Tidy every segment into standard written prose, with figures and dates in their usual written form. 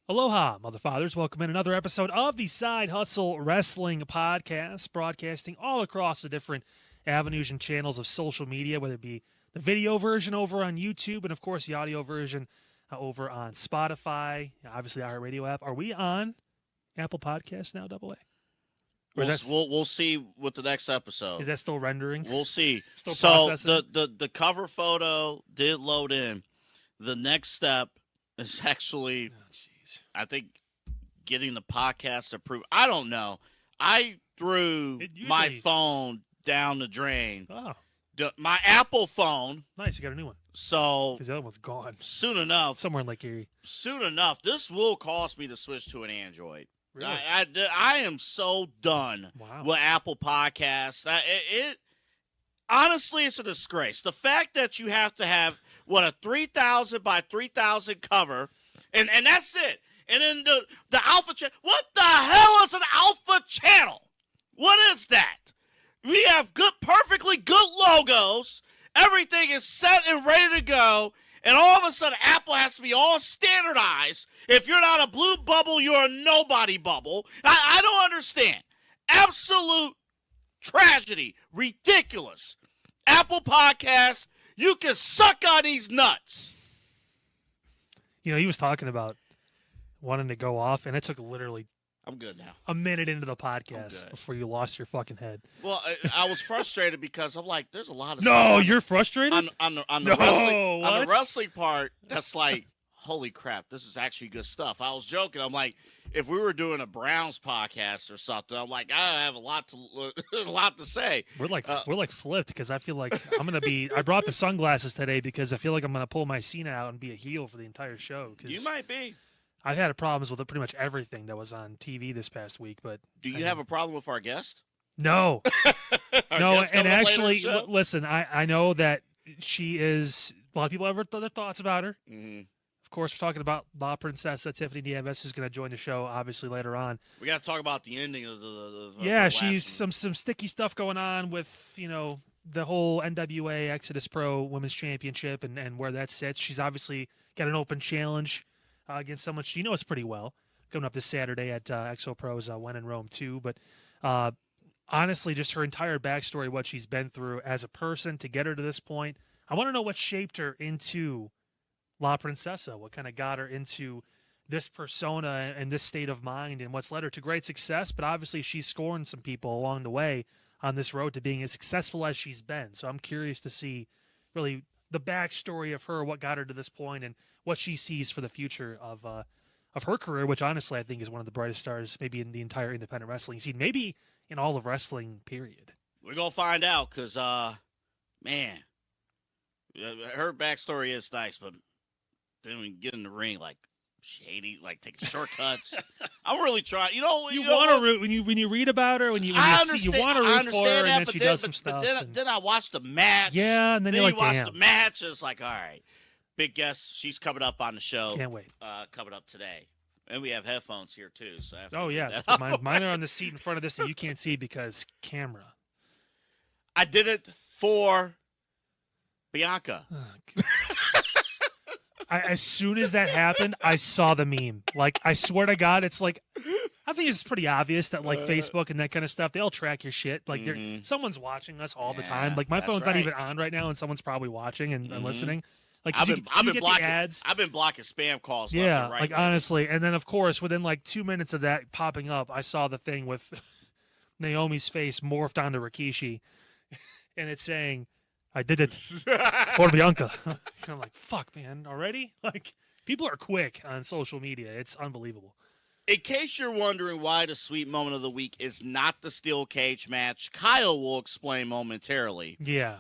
Aloha, Mother Fathers. Welcome in another episode of the Side Hustle Wrestling Podcast, broadcasting all across the different avenues and channels of social media, whether it be the video version over on YouTube and, of course, the audio version over on Spotify, obviously our radio app. Are we on Apple Podcasts now, AA? We'll see with the next episode. Is that still rendering? We'll see. Still so processing? the cover photo did load in. The next step is actually, I think, getting the podcast approved. I don't know. I threw my phone down the drain. Oh. My Apple phone. Nice, you got a new one. So because the other one's gone. Soon enough. Somewhere in Lake Erie. Soon enough, this will cost me to switch to an Android. Really? I am so done with Apple Podcasts. Honestly, it's a disgrace. The fact that you have to have, a 3,000 by 3,000 cover, and that's it. And then the Alpha channel. What the hell is an Alpha channel? What is that? We have perfectly good logos. Everything is set and ready to go. And all of a sudden, Apple has to be all standardized. If you're not a blue bubble, you're a nobody bubble. I don't understand. Absolute tragedy. Ridiculous. Apple Podcasts, you can suck on these nuts. You know, he was talking about wanting to go off, and it took literally I'm good now. a minute into the podcast before you lost your fucking head. Well, I was frustrated because I'm like, there's a lot of No, you're frustrated? On the wrestling part, that's like, holy crap, this is actually good stuff. I was joking. I'm like, if we were doing a Browns podcast or something, I'm like, I have a lot to say. We're like flipped because I feel like I'm gonna be. I brought the sunglasses today because I feel like I'm gonna pull my Cena out and be a heel for the entire show. You might be. I've had problems with pretty much everything that was on TV this past week, but do you have a problem with our guest? No, no, guest and actually, listen, I know that she is. A lot of people have other thoughts about her. Mm-hmm. Of course, we're talking about La Princesa Tiffany Nieves, who's going to join the show, obviously, later on. We got to talk about the ending of the she's some sticky stuff going on with, the whole NWA Exodus Pro Women's Championship and where that sits. She's obviously got an open challenge against someone she knows pretty well coming up this Saturday at Exo Pro's When in Rome 2. But honestly, just her entire backstory, what she's been through as a person to get her to this point. I want to know what shaped her into La Princesa, what kind of got her into this persona and this state of mind and what's led her to great success. But obviously she's scorned some people along the way on this road to being as successful as she's been. So I'm curious to see really the backstory of her, what got her to this point, and what she sees for the future of her career, which honestly I think is one of the brightest stars maybe in the entire independent wrestling scene, maybe in all of wrestling, period. We're going to find out because, man, her backstory is nice, but then we get in the ring like shady, like taking shortcuts. I'm really trying. You want to root when you read about her, when you want to root for her, and then she does some stuff. Then I watched the match. Yeah, and then you're like, you watch the match. It's like, all right, big guest. She's coming up on the show. Can't wait. Coming up today, and we have headphones here too. So mine are on the seat in front of this that you can't see because camera. I did it for Bianca. Oh, as soon as that happened, I saw the meme. Like, I swear to God, it's like, I think it's pretty obvious that, like, Facebook and that kind of stuff, they all track your shit. Like, someone's watching us all the time. Like, my phone's not even on right now, and someone's probably watching and listening. Like, I've been blocking ads. I've been blocking spam calls. Yeah, left and right like, honestly. And then, of course, within, like, 2 minutes of that popping up, I saw the thing with Naomi's face morphed onto Rikishi, and it's saying, I did it for Bianca. And I'm like, fuck, man, already? Like, people are quick on social media. It's unbelievable. In case you're wondering why the sweet moment of the week is not the steel cage match, Kyle will explain momentarily. Yeah.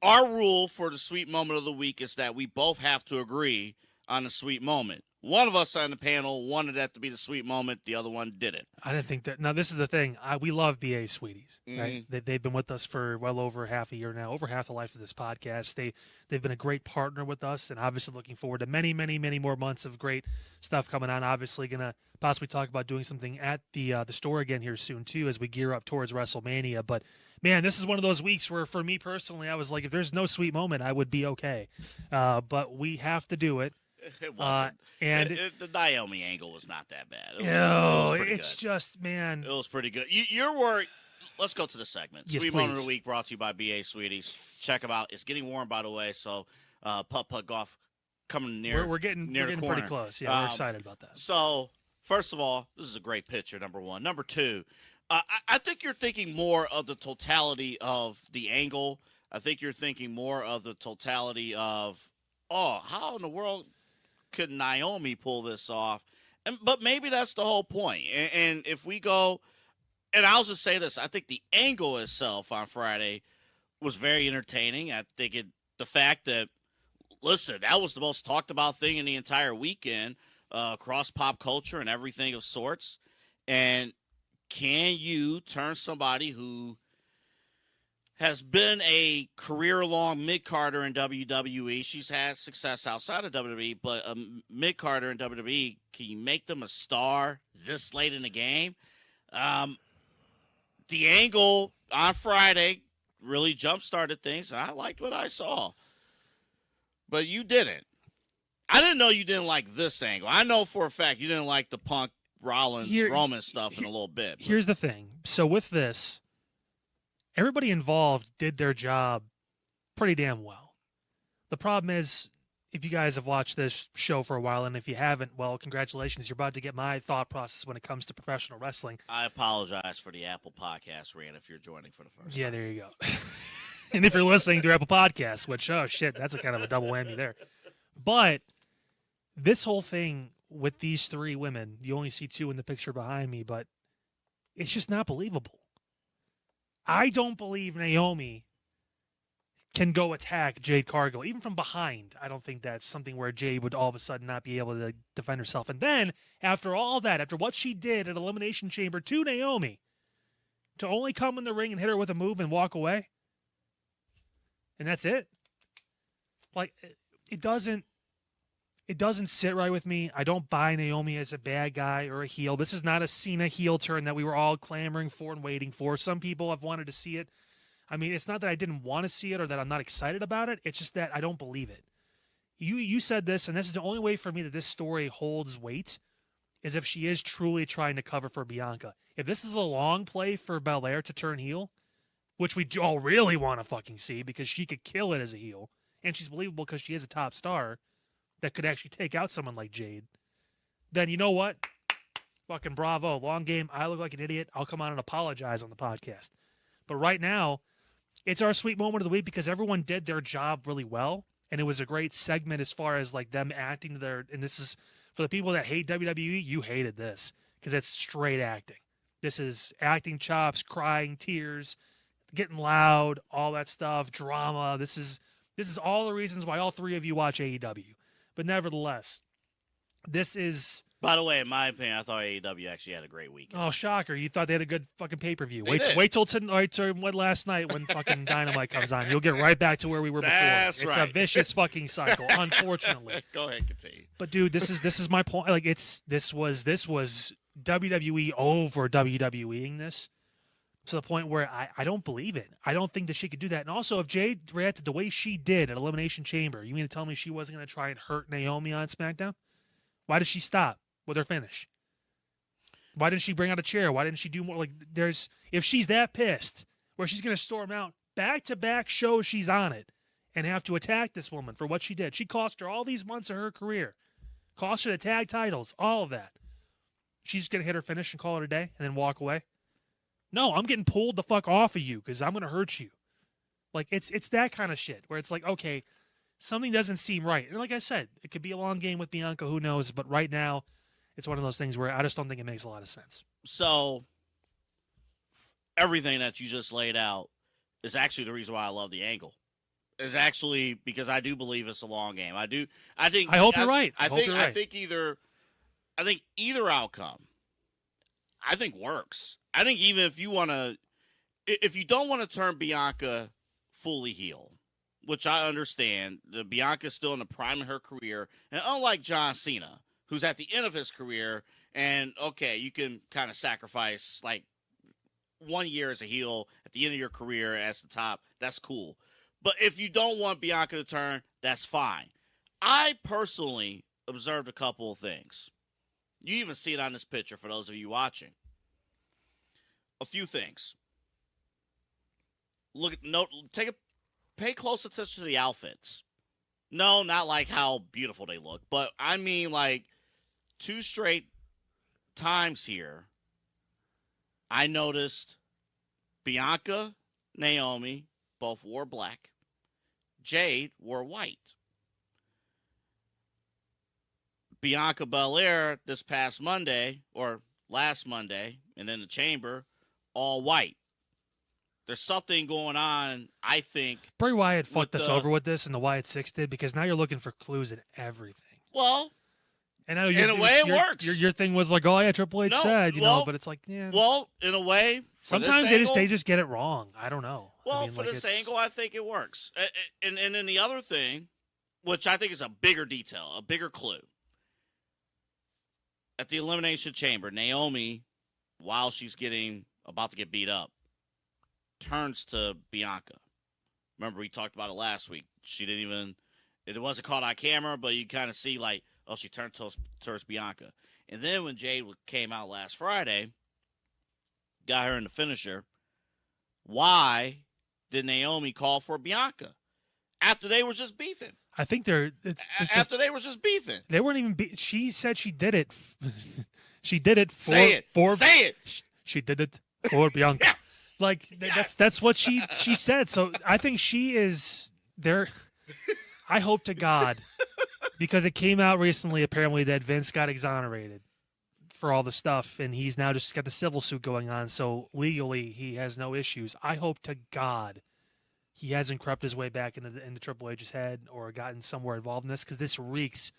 Our rule for the sweet moment of the week is that we both have to agree on the sweet moment. One of us on the panel wanted that to be the sweet moment. The other one didn't. I didn't think that. Now, this is the thing. We love BA Sweeties, right? They've been with us for well over half a year now, over half the life of this podcast. They've been a great partner with us, and obviously looking forward to many, many, many more months of great stuff coming on. Obviously going to possibly talk about doing something at the store again here soon, too, as we gear up towards WrestleMania. But, man, this is one of those weeks where, for me personally, I was like, if there's no sweet moment, I would be okay. But we have to do it. It wasn't. And The Naomi angle was not that bad. It oh, was pretty it's good. just, man. It was pretty good. You're worried. Let's go to the segment. Yes, Sweet Moment of please. the Week brought to you by BA Sweeties. Check them out. It's getting warm, by the way, so putt golf coming near. We're getting near the corner. pretty close. Yeah, we're excited about that. So, first of all, this is a great picture, number one. Number two, I think you're thinking more of the totality of the angle. I think you're thinking more of the totality of, how in the world could Naomi pull this off? But maybe that's the whole point. And if we go, and I'll just say this, I think the angle itself on Friday was very entertaining. I think the fact that, listen, that was the most talked about thing in the entire weekend across pop culture and everything of sorts. And can you turn somebody who has been a career-long mid-carder in WWE. She's had success outside of WWE, but a mid-carder in WWE, can you make them a star this late in the game? The angle on Friday really jump-started things, and I liked what I saw. But you didn't. I didn't know you didn't like this angle. I know for a fact you didn't like the Punk, Rollins, Roman stuff in a little bit. But. Here's the thing. So with this, everybody involved did their job pretty damn well. The problem is, if you guys have watched this show for a while, and if you haven't, well, congratulations. You're about to get my thought process when it comes to professional wrestling. I apologize for the Apple Podcast rant if you're joining for the first time. Yeah, there you go. And if you're listening through Apple Podcasts, which, oh, shit, that's a kind of a double whammy there. But this whole thing with these three women, you only see two in the picture behind me, but it's just not believable. I don't believe Naomi can go attack Jade Cargill, even from behind. I don't think that's something where Jade would all of a sudden not be able to defend herself. And then, after all that, after what she did at Elimination Chamber to Naomi, to only come in the ring and hit her with a move and walk away, and that's it. Like, it doesn't sit right with me. I don't buy Naomi as a bad guy or a heel. This is not a Cena heel turn that we were all clamoring for and waiting for. Some people have wanted to see it. I mean, it's not that I didn't want to see it or that I'm not excited about it. It's just that I don't believe it. You said this, and this is the only way for me that this story holds weight, is if she is truly trying to cover for Bianca. If this is a long play for Belair to turn heel, which we all really want to fucking see because she could kill it as a heel, and she's believable because she is a top star that could actually take out someone like Jade, then you know what? Fucking bravo. Long game. I look like an idiot. I'll come on and apologize on the podcast. But right now, it's our sweet moment of the week because everyone did their job really well, and it was a great segment as far as like them acting their. And this is for the people that hate WWE. You hated this because it's straight acting. This is acting chops, crying, tears, getting loud, all that stuff, drama. This is all the reasons why all three of you watch AEW. But nevertheless, this is. By the way, in my opinion, I thought AEW actually had a great weekend. Oh, shocker. You thought they had a good fucking pay-per-view. They did. Wait till last night when fucking Dynamite comes on. You'll get right back to where we were before. That's It's right. a vicious fucking cycle, unfortunately. Go ahead, continue. But dude, this is my point. Like this was WWE over WWEing this to the point where I don't believe it. I don't think that she could do that. And also, if Jade reacted the way she did at Elimination Chamber, you mean to tell me she wasn't going to try and hurt Naomi on SmackDown? Why did she stop with her finish? Why didn't she bring out a chair? Why didn't she do more? Like, if she's that pissed, where she's going to storm out back-to-back shows she's on it and have to attack this woman for what she did. She cost her all these months of her career. Cost her the tag titles, all of that. She's going to hit her finish and call it a day and then walk away? No, I'm getting pulled the fuck off of you because I'm going to hurt you. Like, it's that kind of shit where it's like, okay, something doesn't seem right. And like I said, it could be a long game with Bianca, who knows? But right now, it's one of those things where I just don't think it makes a lot of sense. So, everything that you just laid out is actually the reason why I love the angle. Is actually because I do believe it's a long game. I hope you're right. I think either outcome, I think works. I think even if you don't want to turn Bianca fully heel, which I understand, Bianca's still in the prime of her career, and unlike John Cena, who's at the end of his career, and okay, you can kind of sacrifice like 1 year as a heel at the end of your career as the top. That's cool. But if you don't want Bianca to turn, that's fine. I personally observed a couple of things. You even see it on this picture for those of you watching. A few things. Pay close attention to the outfits. No, not like how beautiful they look, but I mean like 2 straight times here. I noticed Bianca, Naomi both wore black. Jade wore white. Bianca Belair this past Monday, or last Monday, and then the Chamber, all white. There's something going on, I think. Bray Wyatt fucked us over with this, and the Wyatt Six did, because now you're looking for clues in everything. Well, and I know in a way it works. Your thing was like, oh yeah, Triple H said, but it's like, yeah. Well, in a way, sometimes they just get it wrong. I don't know. Well, I mean, for this angle, I think it works. And then the other thing, which I think is a bigger detail, a bigger clue. At the Elimination Chamber, Naomi, while she's about to get beat up, turns to Bianca. Remember, we talked about it last week. It wasn't caught on camera, but you kind of see like, oh, she turned towards Bianca. And then when Jade came out last Friday, got her in the finisher, why did Naomi call for Bianca after they were just beefing? I think they were just beefing. They weren't even. She said she did it. She did it for. Say it. Say it. She did it for Bianca. Yes. Like yes. That's what she said. So I think she is there. I hope to God, because it came out recently apparently that Vince got exonerated for all the stuff, and he's now just got the civil suit going on. So legally, he has no issues. I hope to God he hasn't crept his way back into Triple H's head or gotten somewhere involved in this, because this reeks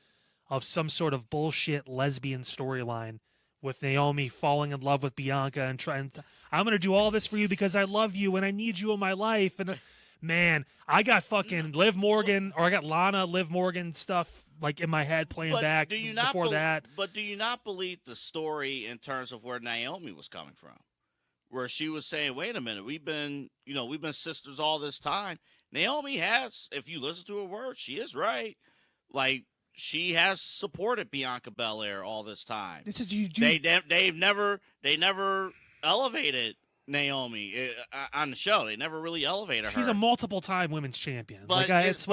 of some sort of bullshit lesbian storyline with Naomi falling in love with Bianca and trying. I'm going to do all this for you because I love you and I need you in my life. And man, I got fucking Liv Morgan, or I got Liv Morgan stuff like in my head playing back before that. But do you not believe the story in terms of where Naomi was coming from? Where she was saying, wait a minute, we've been sisters all this time. Naomi has, if you listen to her words, she is right. Like, she has supported Bianca Belair all this time. They never elevated Naomi on the show. They never really elevated her. She's a multiple-time women's champion. But as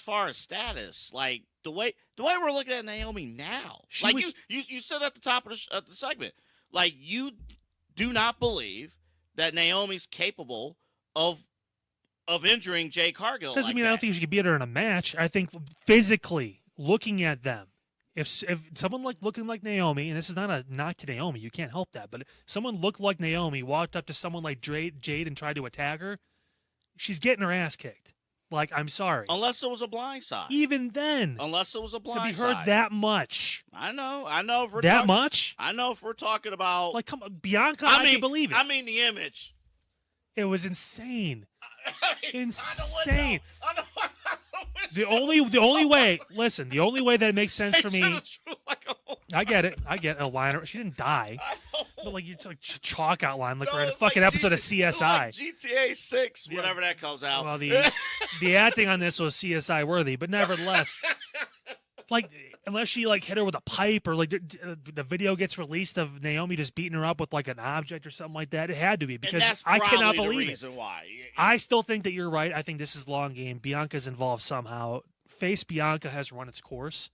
far as status, like the way we're looking at Naomi now, like you said at the top of the segment, like you do not believe that Naomi's capable of injuring Jay Cargill. Doesn't mean I don't think she could beat her in a match. I think physically, looking at them, if someone looking like Naomi, and this is not a knock to Naomi, you can't help that, but if someone looked like Naomi, walked up to someone like Jade and tried to attack her, she's getting her ass kicked. Like, I'm sorry. Unless it was a blindside. Even then. Unless it was a blindside. To be heard that much. I know. If we're that much? I know if we're talking about. Like, come on, Bianca, I can believe it. I mean the image. It was insane. Insane. I know. The only way, listen, the only way that makes sense for me. I get it. A liner. She didn't die. But like you like chalk outline, like we're in a fucking episode of CSI. Like GTA 6, whenever that comes out. Well, the acting on this was CSI worthy, but nevertheless, like unless she like hit her with a pipe or like the video gets released of Naomi just beating her up with like an object or something like that, it had to be, because I cannot believe it. Why. I still think that you're right. I think this is long game. Bianca's involved somehow. Face Bianca has run its course.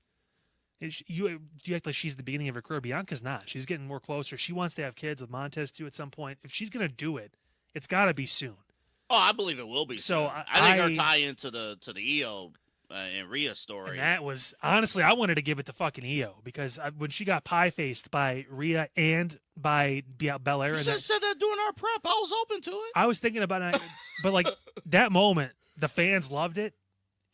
Do you act like she's the beginning of her career? Bianca's not. She's getting more closer. She wants to have kids with Montez too at some point. If she's gonna do it, it's got to be soon. Oh, I believe it will be. So soon. I think her tie into the Io and Rhea story. And that was honestly, I wanted to give it to fucking Io, because when she got pie faced by Rhea and by Belair, you said that during our prep. I was open to it. I was thinking about it, but like that moment, the fans loved it.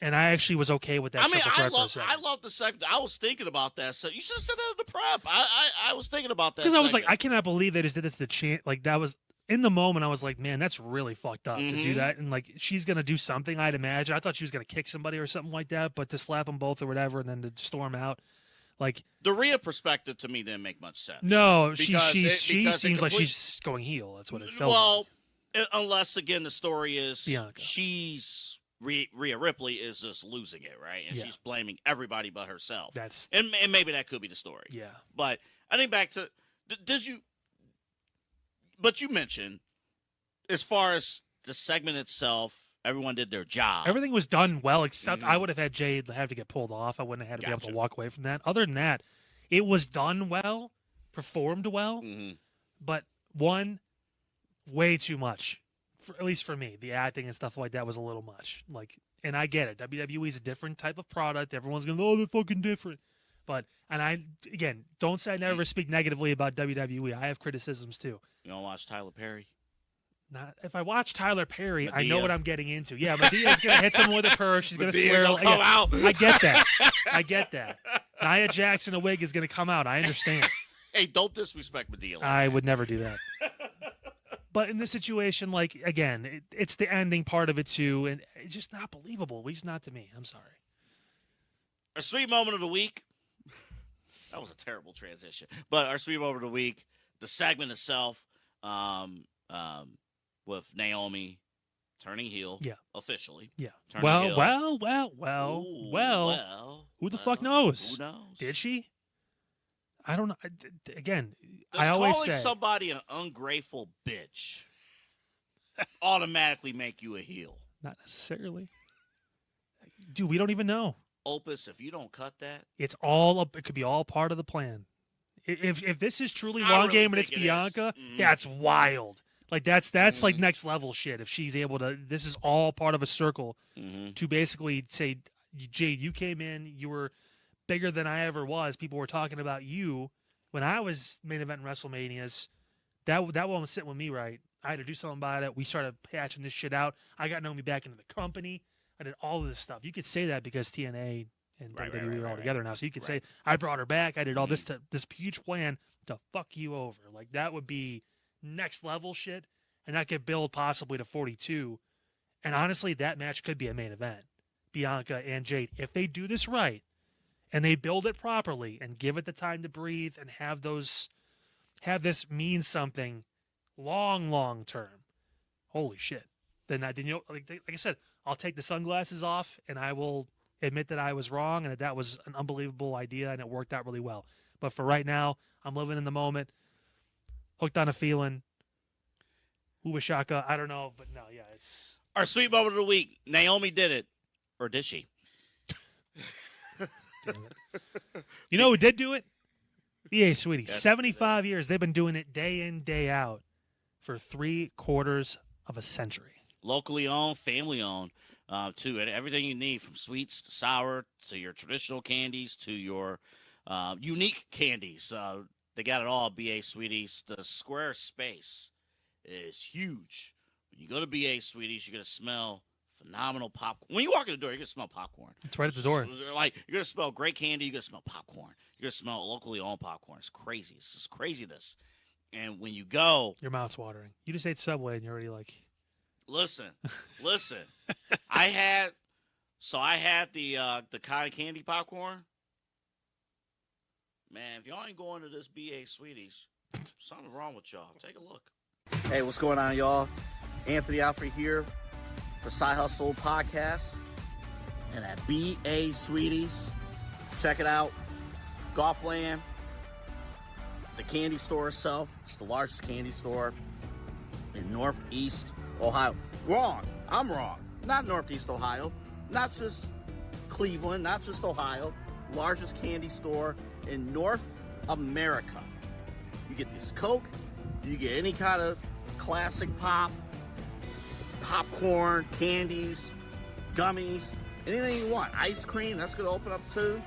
And I actually was okay with that. I love the segment. I was thinking about that. So you should have said that in the prep. I was thinking about that. Because I was like, I cannot believe they just did this to the chant. Like, that was, in the moment, I was like, man, that's really fucked up to do that. And, like, she's going to do something, I'd imagine. I thought she was going to kick somebody or something like that. But to slap them both or whatever and then to storm out. Like, the Rhea perspective to me didn't make much sense. No, she seems like she's going heel. That's what it felt like. Unless, again, the story is Bianca. She's Rhea Ripley is just losing it, right? And Yeah. she's blaming everybody but herself. That's And maybe that could be the story. yeah. But I think back to but you mentioned as far as the segment itself, everyone did their job. Everything was done well, except I would have had Jade have to get pulled off. I wouldn't have had to be able to walk away from that. Other than that, it was done well, performed well, but way too much. At least for me, the acting and stuff like that was a little much. And I get it. WWE is a different type of product. Everyone's going, oh, they're fucking different. Again, don't say I never speak negatively about WWE. I have criticisms too. You don't watch Tyler Perry? Not if I watch Tyler Perry, Medea. I know what I'm getting into. Yeah, Medea's gonna hit someone with a purse. She's gonna Medea swear. gonna come out. I get that. I get that. Nia Jax in a wig is gonna come out. I understand. Hey, don't disrespect Medea. I would never do that. But in this situation, again, it's the ending part of it too, and it's just not believable. At least not to me. I'm sorry. Our sweet moment of the week. That was a terrible transition. But our sweet moment of the week, the segment itself, with Naomi turning heel. Yeah. Officially. Yeah. Turning heel. Well. Who the fuck knows? Who knows? Did she? I don't know. Again, Does I always calling say somebody an ungrateful bitch automatically make you a heel? not necessarily. Dude, we don't even know. Opus, if you don't cut that, It's all up. It could be all part of the plan. If this is truly I long really game and think it's it Bianca, is. that's wild. That's like next level shit. If she's able to, this is all part of a circle to basically say, Jade, you came in, you were bigger than I ever was. People were talking about you when I was main event in WrestleManias. That won't sit with me right. I had to do something about it. We started patching this shit out. I got Naomi back into the company. I did all of this stuff. You could say that because TNA and WWE are all together now. So you could say, I brought her back. I did all this huge plan to fuck you over. Like, that would be next level shit. And that could build possibly to 42. And honestly, that match could be a main event. Bianca and Jade. If they do this right and they build it properly and give it the time to breathe and have this mean something long term. Holy shit. Then like I said, I'll take the sunglasses off and I will admit that I was wrong and that was an unbelievable idea and it worked out really well. But for right now, I'm living in the moment, hooked on a feeling. Uwashaka, I don't know, but no, yeah, it's our sweet moment of the week. Naomi did it, or did she? You know who did do it? BA Sweetie. That's 75 years. They've been doing it day in, day out for 3/4 of a century. Locally owned, family owned, too. And everything you need, from sweets to sour to your traditional candies to your unique candies. They got it all, BA Sweeties. The square space is huge. When you go to BA Sweeties, you're going to smell phenomenal popcorn. When you walk in the door, you're going to smell popcorn. It's right at the door. Like, you're going to smell great candy. You're going to smell popcorn. You're going to smell locally owned popcorn. It's crazy. It's just craziness. And when you go, Your mouth's watering. You just ate Subway and you're already like, listen. I had the cotton candy popcorn. Man, if y'all ain't going to this BA Sweeties, something's wrong with y'all. Take a look. Hey, what's going on, y'all? Anthony Alford here for Side Hustle Podcast and at BA Sweeties. Check it out. Golfland, the candy store itself. It's the largest candy store in Northeast Ohio. Wrong. I'm wrong. Not Northeast Ohio. Not just Cleveland. Not just Ohio. Largest candy store in North America. You get this Coke. You get any kind of classic popcorn, candies, gummies, anything you want. Ice cream, that's going to open up too.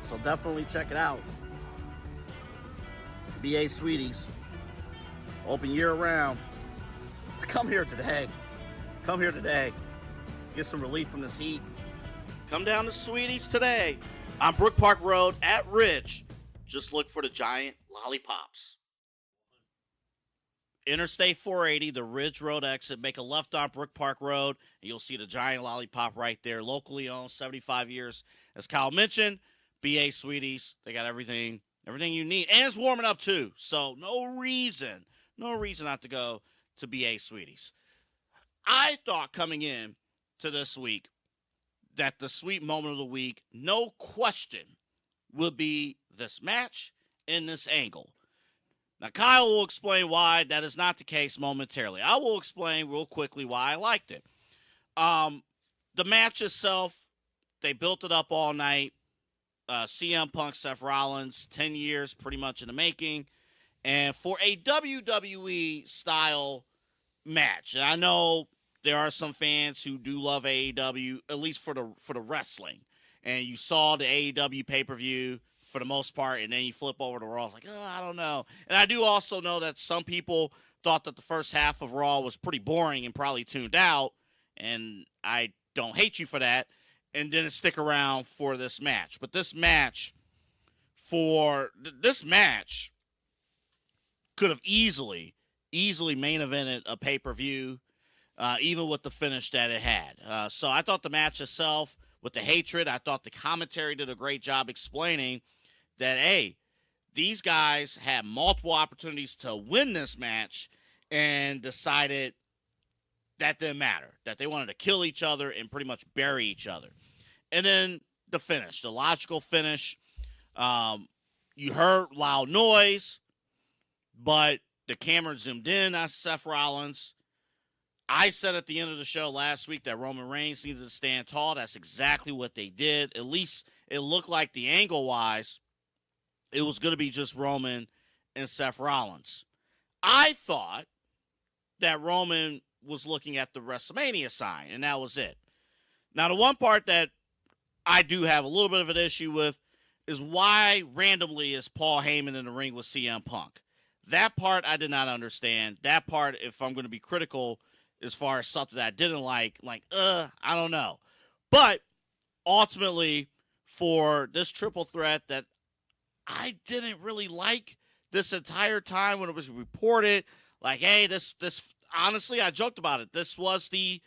So definitely check it out. BA Sweeties. Open year round. Come here today. Get some relief from this heat. Come down to Sweeties today on Brook Park Road at Ridge. Just look for the giant lollipops. Interstate 480, the Ridge Road exit. Make a left on Brook Park Road, and you'll see the giant lollipop right there. Locally owned, 75 years. As Kyle mentioned, BA Sweeties, they got everything you need. And it's warming up, too. So no reason not to go to BA Sweeties. I thought coming in to this week that the sweet moment of the week, no question, would be this match and this angle. Now, Kyle will explain why that is not the case momentarily. I will explain real quickly why I liked it. The match itself, they built it up all night. CM Punk, Seth Rollins, 10 years pretty much in the making. And for a WWE style match, and I know there are some fans who do love AEW, at least for the wrestling. And you saw the AEW pay-per-view for the most part, and then you flip over to Raw. It's like, I don't know. And I do also know that some people thought that the first half of Raw was pretty boring and probably tuned out, and I don't hate you for that, and didn't stick around for this match. But this match could have easily main evented a pay-per-view, even with the finish that it had. So I thought the match itself, with the hatred, I thought the commentary did a great job explaining that, hey, these guys had multiple opportunities to win this match and decided that didn't matter, that they wanted to kill each other and pretty much bury each other. And then the finish, the logical finish. You heard loud noise, but the camera zoomed in on Seth Rollins. I said at the end of the show last week that Roman Reigns needed to stand tall. That's exactly what they did. At least it looked like the angle-wise, it was going to be just Roman and Seth Rollins. I thought that Roman was looking at the WrestleMania sign, and that was it. Now, the one part that I do have a little bit of an issue with is why randomly is Paul Heyman in the ring with CM Punk. That part I did not understand. That part, if I'm going to be critical as far as something that I didn't like, I don't know. But ultimately, for this triple threat that I didn't really like this entire time when it was reported, like, hey, this honestly, I joked about it. This was the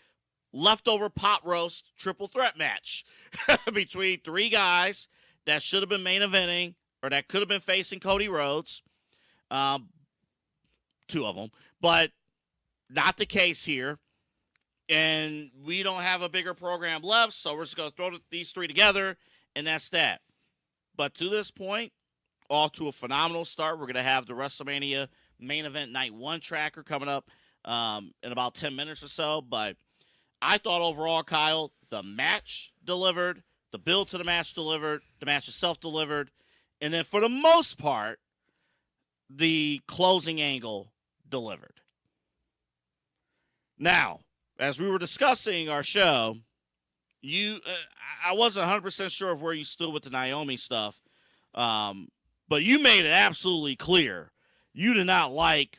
leftover pot roast triple threat match between three guys that should have been main eventing, or that could have been facing Cody Rhodes. Two of them, but not the case here. And we don't have a bigger program left, so we're just going to throw these three together, and that's that. But to this point, off to a phenomenal start. We're going to have the WrestleMania main event night 1 tracker coming up in about 10 minutes or so. But I thought overall, Kyle, the match delivered, the build to the match delivered, the match itself delivered, and then for the most part, the closing angle delivered. Now, as we were discussing our show, I wasn't 100% sure of where you stood with the Naomi stuff, but you made it absolutely clear you did not like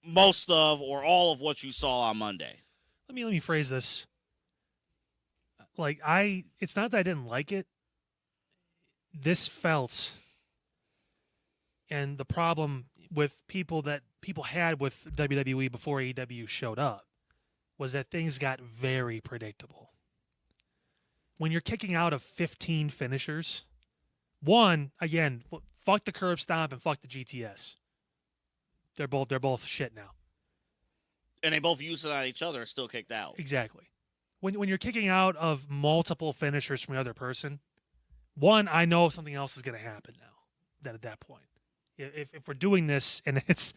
most of or all of what you saw on Monday. Let me phrase this. It's not that I didn't like it. This felt, and the problem with people had with WWE before AEW showed up was that things got very predictable. When you're kicking out of 15 finishers, one, again, fuck the curb stomp and fuck the GTS. They're both shit now. And they both used it on each other and still kicked out. Exactly. When you're kicking out of multiple finishers from the other person, one, I know something else is going to happen now. Then at that point, if we're doing this and it's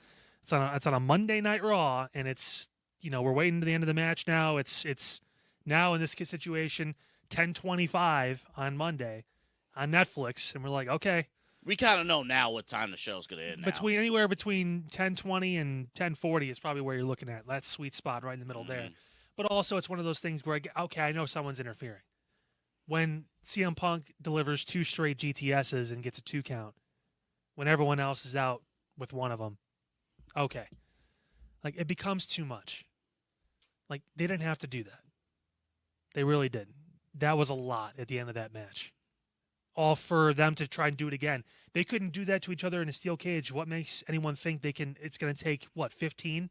on a Monday Night Raw and it's, we're waiting to the end of the match now. It's now in this situation 10:25 on Monday on Netflix, and we're like, okay. We kind of know now what time the show's going to end now. Anywhere between 10:20 and 10:40 is probably where you're looking at. That sweet spot right in the middle there. But also, it's one of those things where, I know someone's interfering. When CM Punk delivers 2 straight GTSs and gets a 2 count, when everyone else is out with one of them, okay. It becomes too much. They didn't have to do that. They really didn't. That was a lot at the end of that match. All for them to try and do it again. They couldn't do that to each other in a steel cage. What makes anyone think it's going to take, 15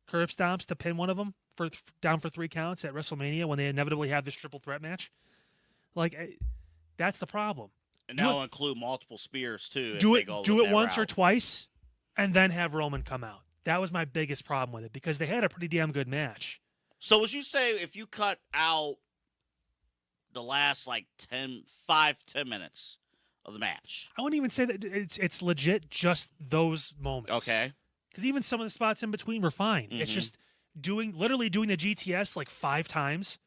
curb stomps to pin one of them down for 3 counts at WrestleMania when they inevitably have this triple threat match? That's the problem. And that'll include multiple spears, too. Do it once or twice, and then have Roman come out. That was my biggest problem with it, because they had a pretty damn good match. So would you say if you cut out the last like 10 minutes of the match. I wouldn't even say that it's legit just those moments. Okay. Because even some of the spots in between were fine. It's just literally doing the GTS like 5 times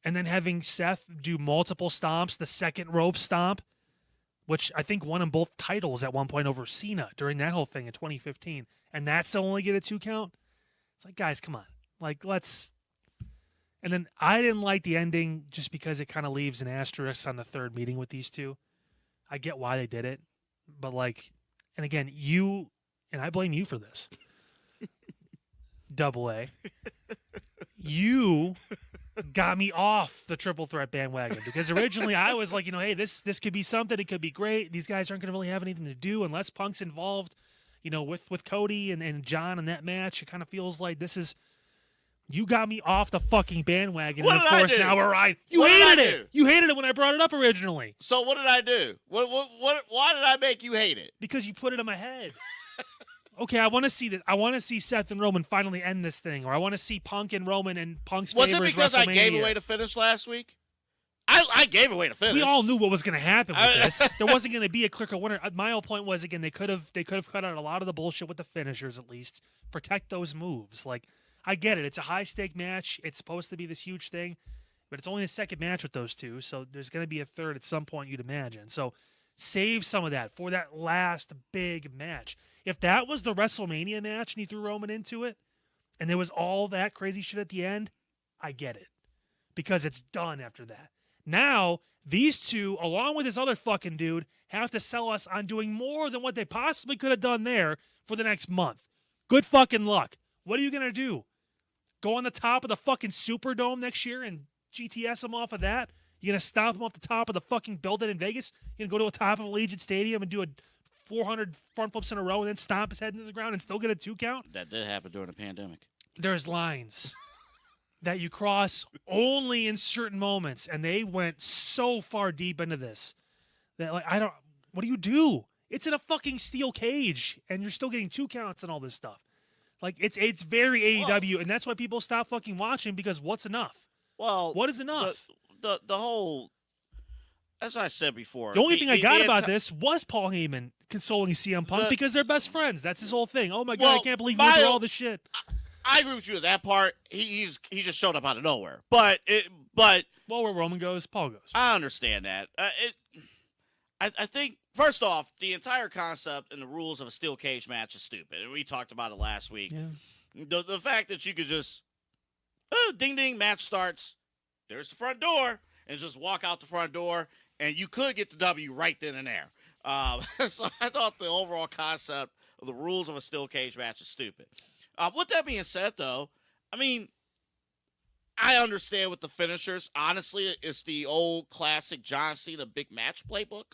and then having Seth do multiple stomps, the second rope stomp, which I think won him both titles at one point over Cena during that whole thing in 2015. And that's to only get a 2 count. It's like, guys, come on. Like, let's... And then I didn't like the ending just because it kind of leaves an asterisk on the third meeting with these two. I get why they did it. But, like... And again, you... And I blame you for this. Double A. You got me off the triple threat bandwagon because originally I was like, hey, this could be something. It could be great. These guys aren't going to really have anything to do unless Punk's involved, with Cody and John in that match. It kind of feels like this is. You got me off the fucking bandwagon. What and of did I course do? now we're right. You What did I hated do? it. You hated it when I brought it up originally. So what did I do? Why did I make you hate it? Because you put it in my head. Okay, I want to see this. I want to see Seth and Roman finally end this thing, or I want to see Punk and Roman and Punk's Was it favors because I gave WrestleMania. away the finish last week? I gave away the finish. We all knew what was going to happen with this. There wasn't going to be a clear winner. My whole point was, again, they could have cut out a lot of the bullshit with the finishers at least. Protect those moves. Like, I get it. It's a high stake match. It's supposed to be this huge thing, but it's only the second match with those two, so there's going to be a third at some point, you'd imagine. So save some of that for that last big match. If that was the WrestleMania match and you threw Roman into it, and there was all that crazy shit at the end, I get it. Because it's done after that. Now, these two, along with this other fucking dude, have to sell us on doing more than what they possibly could have done there for the next month. Good fucking luck. What are you going to do? Go on the top of the fucking Superdome next year and GTS them off of that? You're going to stomp them off the top of the fucking building in Vegas? You're going to go to the top of Allegiant Stadium and do a 400 front flips in a row and then stomp his head into the ground and still get a 2 count? That did happen during the pandemic. There's lines that you cross only in certain moments, and they went so far deep into this that, like, what do you do? It's in a fucking steel cage, and you're still getting 2 counts and all this stuff. Like, it's very AEW, and that's why people stop fucking watching, because what's enough? Well, What is enough? The whole, as I said before, The only thing I got about this was Paul Heyman consoling CM Punk because they're best friends. That's his whole thing. Oh my God, I can't believe you went through all this shit. I agree with you with that part. He just showed up out of nowhere. But Well, where Roman goes, Paul goes. I understand that. I think, first off, the entire concept and the rules of a steel cage match is stupid. And we talked about it last week. Yeah. The fact that you could just, ding, ding, match starts, there's the front door, and just walk out the front door, and you could get the W right then and there. So I thought the overall concept of the rules of a steel cage match is stupid. With that being said, though, I mean, I understand with the finishers. Honestly, it's the old classic John Cena big match playbook.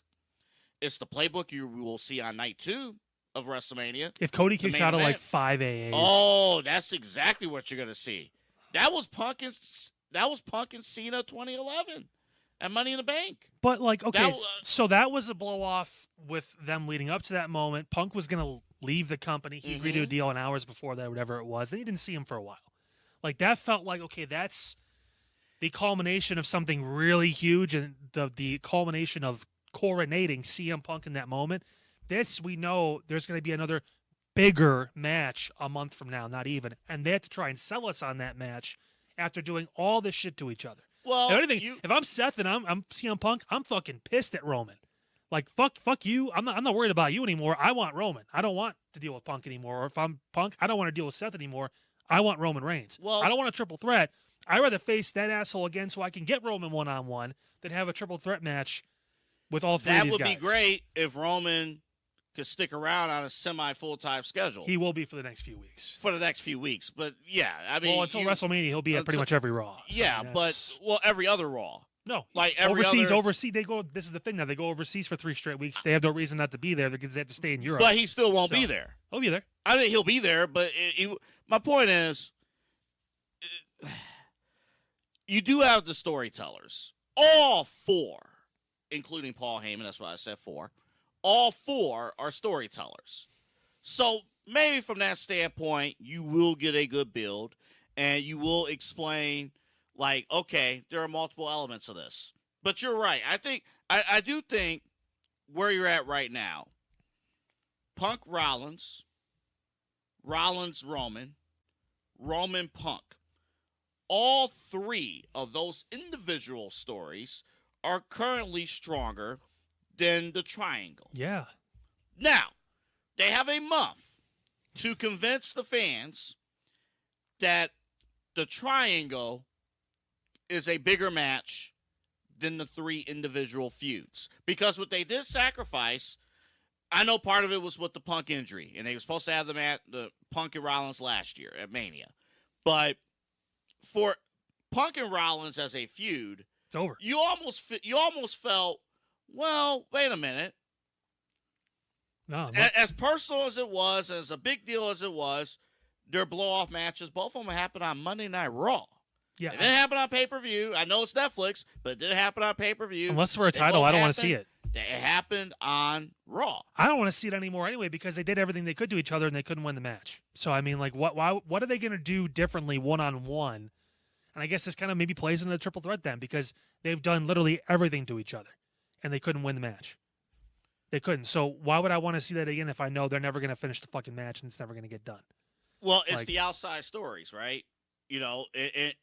It's the playbook you will see on night 2 of WrestleMania. If Cody kicks out of like 5 AAs. Oh, that's exactly what you're gonna see. That was Punk and Cena 2011 at Money in the Bank. But, like, okay, so that was a blow-off with them leading up to that moment. Punk was going to leave the company. He agreed to a deal an hours before that, whatever it was. Then you didn't see him for a while. Like, that felt like, okay, that's the culmination of something really huge and the culmination of coronating CM Punk in that moment. This, we know there's going to be another bigger match a month from now, not even. And they have to try and sell us on that match after doing all this shit to each other. Well, if I'm Seth and I'm CM Punk, I'm fucking pissed at Roman. Like, fuck you. I'm not worried about you anymore. I want Roman. I don't want to deal with Punk anymore. Or if I'm Punk, I don't want to deal with Seth anymore. I want Roman Reigns. Well, I don't want a triple threat. I'd rather face that asshole again so I can get Roman one-on-one than have a triple threat match with all 3 of these guys. That would be great if Roman could stick around on a semi-full-time schedule. He will be for the next few weeks. For the next few weeks. But, yeah, I mean... Well, until WrestleMania, he'll be at pretty much every Raw. So, yeah, every other Raw. No. Like, every overseas, they go... This is the thing now. They go overseas for 3 straight weeks. They have no reason not to be there because they have to stay in Europe. But he still won't be there. He'll be there. I think he'll be there, but my point is... You do have the storytellers. All 4, including Paul Heyman, that's why I said 4. All 4 are storytellers. So maybe from that standpoint, you will get a good build, and you will explain like, okay, there are multiple elements of this. But you're right. I do think where you're at right now, Punk Rollins, Rollins Roman, Roman Punk. All three of those individual stories are currently stronger than the triangle. Yeah. Now, they have a month to convince the fans that the triangle is a bigger match than the three individual feuds. Because what they did sacrifice, I know part of it was with the Punk injury, and they were supposed to have the Punk and Rollins last year at Mania. But for Punk and Rollins as a feud, it's over. You almost felt, well, wait a minute. No, As personal as it was, as a big deal as it was, their blow-off matches, both of them happened on Monday Night Raw. yeah. It didn't happen on pay-per-view. I know it's Netflix, but it didn't happen on pay-per-view. Unless for a title, I don't want to see it. It happened on Raw. I don't want to see it anymore anyway because they did everything they could to each other and they couldn't win the match. So I mean, like, what are they going to do differently one-on-one? And I guess this kind of maybe plays into the triple threat then because they've done literally everything to each other and they couldn't win the match. They couldn't. So why would I want to see that again if I know they're never going to finish the fucking match and it's never going to get done? Well, it's Like, the outside stories, right? You know,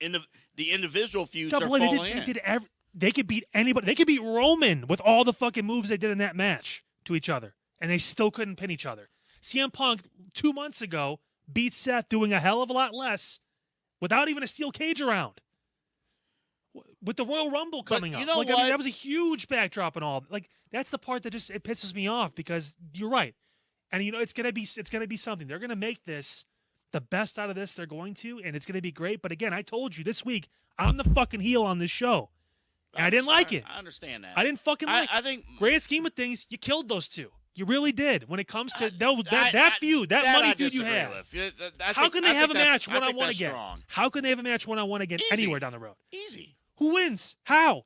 in the individual feuds double are A, falling in. they could beat anybody. They could beat Roman with all the fucking moves they did in that match to each other, and they still couldn't pin each other. CM Punk 2 months ago beat Seth doing a hell of a lot less without even a steel cage around. With the Royal Rumble coming up. you know I mean, what? that was a huge backdrop and all. Like, that's the part that just it pisses me off because you're right. And you know, it's gonna be something. They're gonna make this the best out of this they're going to, and it's gonna be great. But again, I told you this week, I'm the fucking heel on this show. And I didn't like it. I understand that. I didn't fucking like it. I think Grand scheme of things, you killed those two. You really did. When it comes to that I feud, that money I feud you disagree have. with. How can they have a match one-on-one again? Strong. How can they have a match one-on-one again Easy. anywhere down the road? Easy. Who wins? How?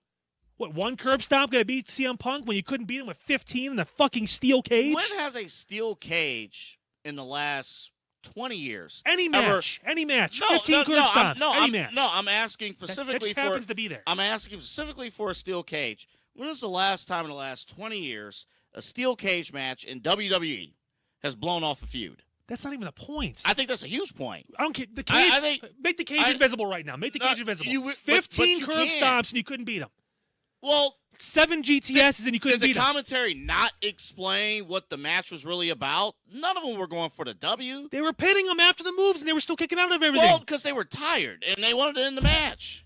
What, one curb stomp going to beat CM Punk when you couldn't beat him with 15 in the fucking steel cage? When has a steel cage in the last 20 years? Any match. Any match. No, 15 curb stomps. Any match. No, I'm asking That specifically just happens to be there. I'm asking specifically for a steel cage. When was the last time in the last 20 years a steel cage match in WWE has blown off a feud? That's not even the point. I think that's a huge point. I don't care. The cage. I think- make the cage invisible right now. Make the cage invisible. 15 you curb can't. stomps and you couldn't beat him. Well, 7 GTSs and you couldn't did the beat him. commentary not explain what the match was really about? None of them were going for the W. They were pinning him after the moves and they were still kicking out of everything. Well, because they were tired and they wanted to end the match.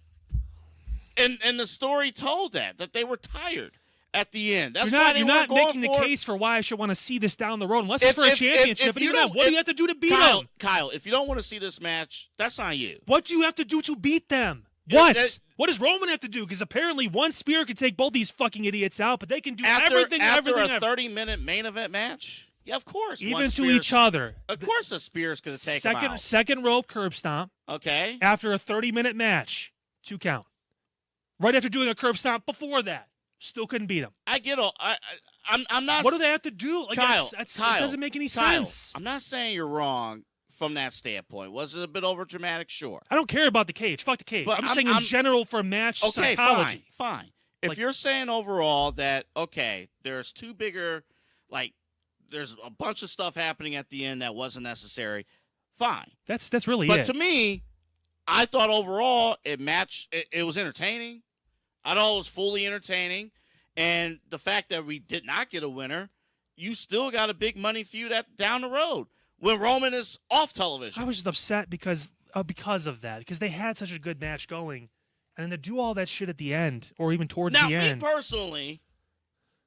And the story told that they were tired at the end. That's why they you're weren't not going making the for- case for why I should want to see this down the road, unless it's for a If championship. But you even then, don't- what do if- you have to do to beat Kyle, them? Kyle, if you don't want to see this match, that's on you. What do you have to do to beat them? Yeah, What? What does Roman have to do? Because apparently one spear can take both these fucking idiots out, but they can do everything after a ever. 30-minute main event match? Yeah, of course. Even one to spear- each other. Of course a spear's going to take them out. Second rope curb stomp Okay. after a 30-minute match. 2 count. Right after doing a curb stomp before that. Still couldn't beat him. I get all. I'm not. What do they have to do? Like, Kyle, it Kyle, doesn't make any Kyle, sense. I'm not saying you're wrong from that standpoint. Was it a bit over dramatic? Sure. I don't care about the cage. Fuck the cage. But I'm just saying in general for match Okay, psychology. fine. If Like- you're saying overall that there's two bigger, there's a bunch of stuff happening at the end that wasn't necessary. Fine. That's really But it. to me, I thought overall it matched. It was entertaining. I thought it was fully entertaining, and the fact that we did not get a winner, you still got a big money feud down the road when Roman is off television. I was just upset because of that, because they had such a good match going, and then to do all that shit at the end or even towards Now, the me end. personally,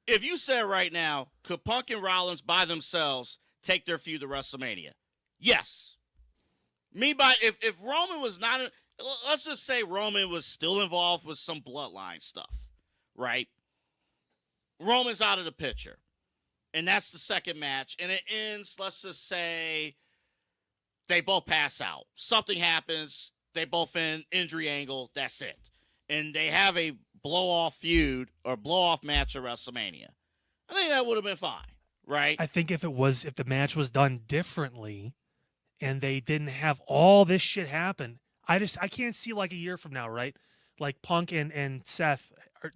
if you said right now, could Punk and Rollins by themselves take their feud to WrestleMania? Yes. If Roman was not, let's just say Roman was still involved with some bloodline stuff, right? Roman's out of the picture, and that's the second match, and it ends, let's just say, they both pass out. Something happens, they both in injury angle, that's it. And they have a blow-off feud or blow-off match at WrestleMania. I think that would have been fine, right? I think if the match was done differently and they didn't have all this shit happen, I can't see like a year from now, right? Like Punk and Seth or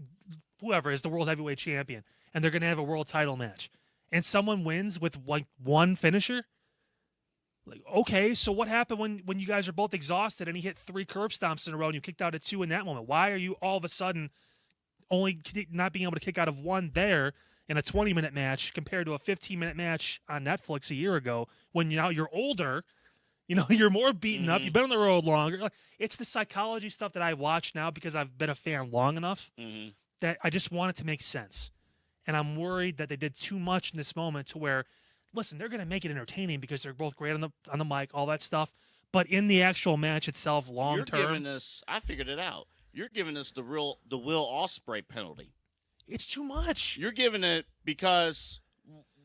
whoever is the world heavyweight champion, and they're gonna have a world title match, and someone wins with like one finisher. Like, okay, so what happened when you guys are both exhausted and he hit 3 curb stomps in a row and you kicked out at 2 in that moment? Why are you all of a sudden only not being able to kick out of 1 there in a 20-minute match compared to a 15-minute match on Netflix a year ago when now you're older? You're more beaten up. You've been on the road longer. Like, it's the psychology stuff that I watch now because I've been a fan long enough that I just want it to make sense. And I'm worried that they did too much in this moment to where, listen, they're going to make it entertaining because they're both great on the mic, all that stuff. But in the actual match itself, long term, you're giving us. I figured it out. You're giving us the Will Ospreay penalty. it's too much. You're giving it because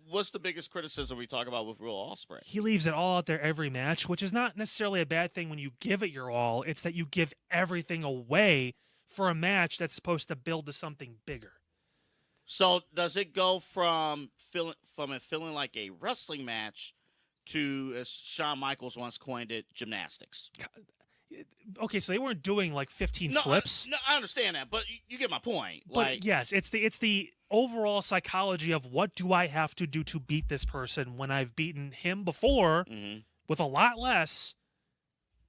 what's the biggest criticism we talk about with Will Ospreay? He leaves it all out there every match, which is not necessarily a bad thing when you give it your all. It's that you give everything away for a match that's supposed to build to something bigger. So does it go from it feeling like a wrestling match to, as Shawn Michaels once coined it, gymnastics? Okay, so they weren't doing like 15 flips. I understand that, but you get my point. But yes, it's the overall psychology of what do I have to do to beat this person when I've beaten him before with a lot less,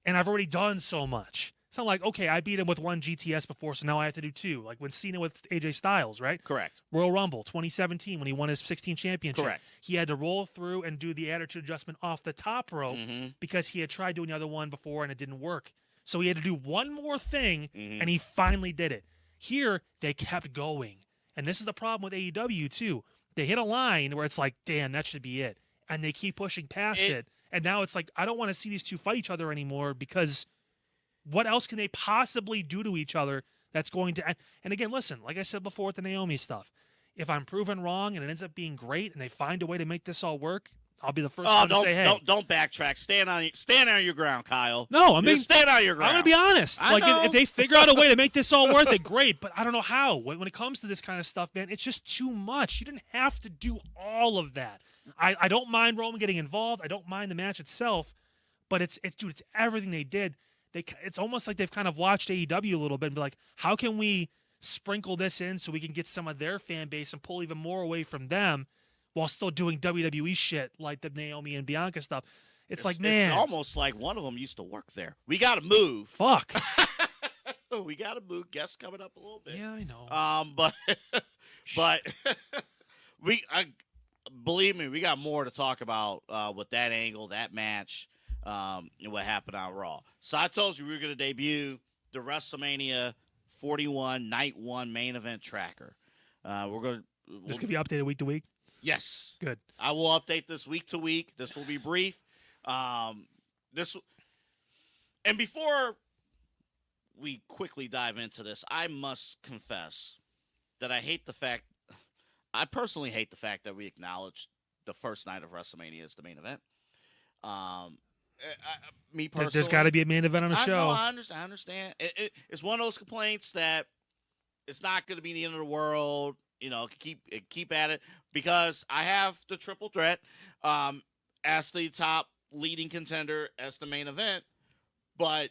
and I've already done so much. It's not like, okay, I beat him with 1 GTS before, so now I have to do 2. Like when Cena with AJ Styles, right? Correct. Royal Rumble 2017 when he won his 16 championship. Correct. He had to roll through and do the attitude adjustment off the top rope because he had tried doing the other one before and it didn't work. So he had to do one more thing, and he finally did it. Here, they kept going. And this is the problem with AEW, too. They hit a line where it's like, damn, that should be it. And they keep pushing past it. And now it's like, I don't want to see these two fight each other anymore because what else can they possibly do to each other that's going to... And again, listen, like I said before with the Naomi stuff, if I'm proven wrong and it ends up being great and they find a way to make this all work, I'll be the first one to say, hey. Don't backtrack. Stand on your ground, Kyle. No, I mean, stand on your ground. I'm going to be honest. If they figure out a way to make this all worth it, great. But I don't know how. When it comes to this kind of stuff, man, it's just too much. You didn't have to do all of that. I don't mind Roman getting involved. I don't mind the match itself. But it's everything they did. It's almost like they've kind of watched AEW a little bit and be like, how can we sprinkle this in so we can get some of their fan base and pull even more away from them while still doing WWE shit like the Naomi and Bianca stuff. It's like, man. It's almost like one of them used to work there. We got to move. Fuck. We got to move. Guests coming up a little bit. Yeah, I know. But believe me, we got more to talk about with that angle, that match, and what happened on Raw. So I told you we were going to debut the WrestleMania 41 Night 1 main event tracker. This could be updated week to week? Yes. Good. I will update this week to week. This will be brief. And before we quickly dive into this, I must confess that I personally hate the fact that we acknowledged the first night of WrestleMania as the main event. Me personally, there's got to be a main event on a show. I understand. It's one of those complaints that it's not going to be the end of the world. Keep at it because I have the triple threat as the top leading contender as the main event. But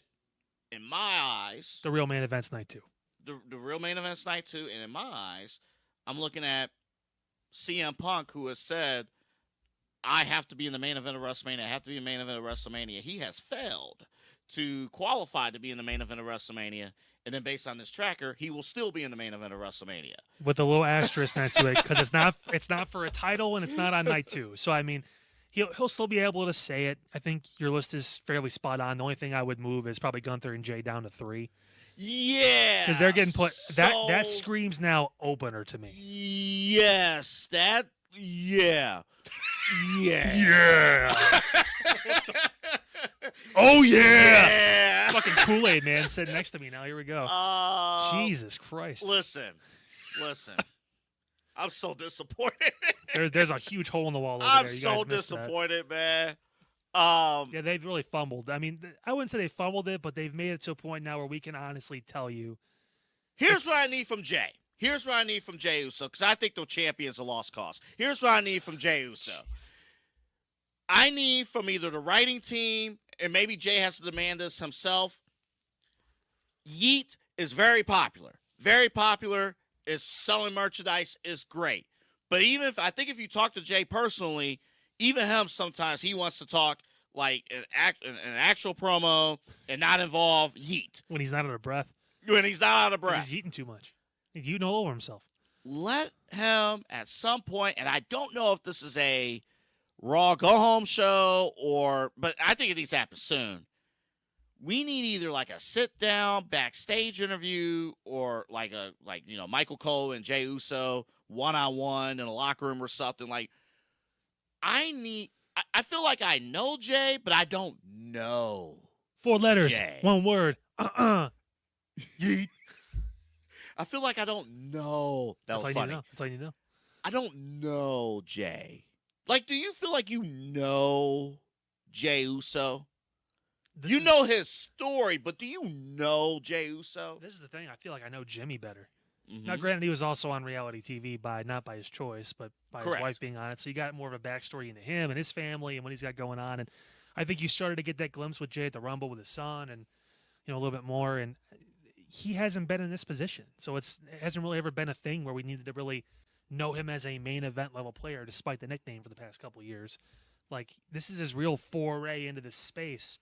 in my eyes, the real main event's night 2. The real main event's night 2, and in my eyes, I'm looking at CM Punk, who has said, I have to be in the main event of WrestleMania. I have to be in the main event of WrestleMania. He has failed to qualify to be in the main event of WrestleMania. And then based on this tracker, he will still be in the main event of WrestleMania. With a little asterisk next to it, because it's not for a title and it's not on night 2. So, I mean, he'll still be able to say it. I think your list is fairly spot on. The only thing I would move is probably Gunther and Jay down to 3. Yeah. Because they're getting put... That screams now opener to me. Yes. Yeah. Yeah. Yeah. Oh, yeah. Fucking Kool-Aid man sitting next to me now. Here we go. Jesus Christ. Listen. I'm so disappointed. There's a huge hole in the wall over I'm there. You so guys disappointed, man. Yeah, they've really fumbled. I mean, I wouldn't say they fumbled it, but they've made it to a point now where we can honestly tell you. Here's what I need from Jay. Here's what I need from Jey Uso, because I think the champion's a lost cause. Here's what I need from Jey Uso. I need from either the writing team, and maybe Jay has to demand this himself, Yeet is very popular. Very popular. Is selling merchandise is great. But even if I think if you talk to Jay personally, even him sometimes he wants to talk like an actual promo and not involve Yeet When he's not out of breath. when he's not out of breath. He's eating too much. He's eating all over himself. Let him at some point, and I don't know if this is a Raw go home show but I think it needs to happen soon. We need either like a sit down backstage interview or like Michael Cole and Jey Uso 1-on-1 in a locker room or something. Like I feel like I know Jay, but I don't know 4 letters, Jay. 1 word. Yeet. I feel like I don't know. That's Was all funny. you know. That's all you know. I don't know Jay. Like, do you feel like you know Jey Uso? You know his story, but do you know Jey Uso? This is the thing. I feel like I know Jimmy better. Mm-hmm. Now, granted, he was also on reality TV not by his choice, but by Correct. his wife being on it. So you got more of a backstory into him and his family and what he's got going on. And I think you started to get that glimpse with Jay at the Rumble with his son, and a little bit more. And he hasn't been in this position, so it hasn't really ever been a thing where we needed to really know him as a main event level player, despite the nickname for the past couple of years. Like, this is his real foray into this space.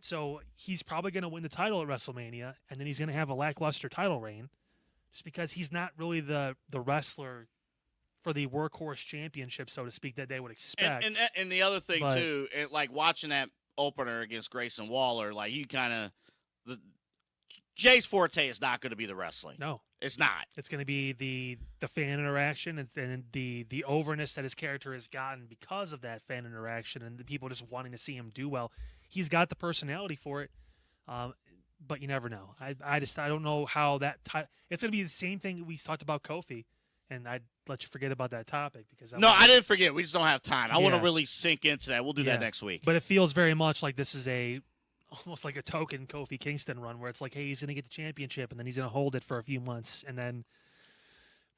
So he's probably going to win the title at WrestleMania, and then he's going to have a lackluster title reign, just because he's not really the wrestler for the workhorse championship, so to speak, that they would expect. And the other thing too, like watching that opener against Grayson Waller, like you kind of Jay's forte is not going to be the wrestling. No, it's not. It's going to be the fan interaction and the overness that his character has gotten because of that fan interaction and the people just wanting to see him do well. He's got the personality for it, but you never know. I don't know how that it's going to be the same thing we talked about Kofi, and I'd let you forget about that topic because I didn't forget. We just don't have time. I want to really sink into that. We'll do that next week. But it feels very much like this is almost like a token Kofi Kingston run where it's like, hey, he's going to get the championship and then he's going to hold it for a few months and then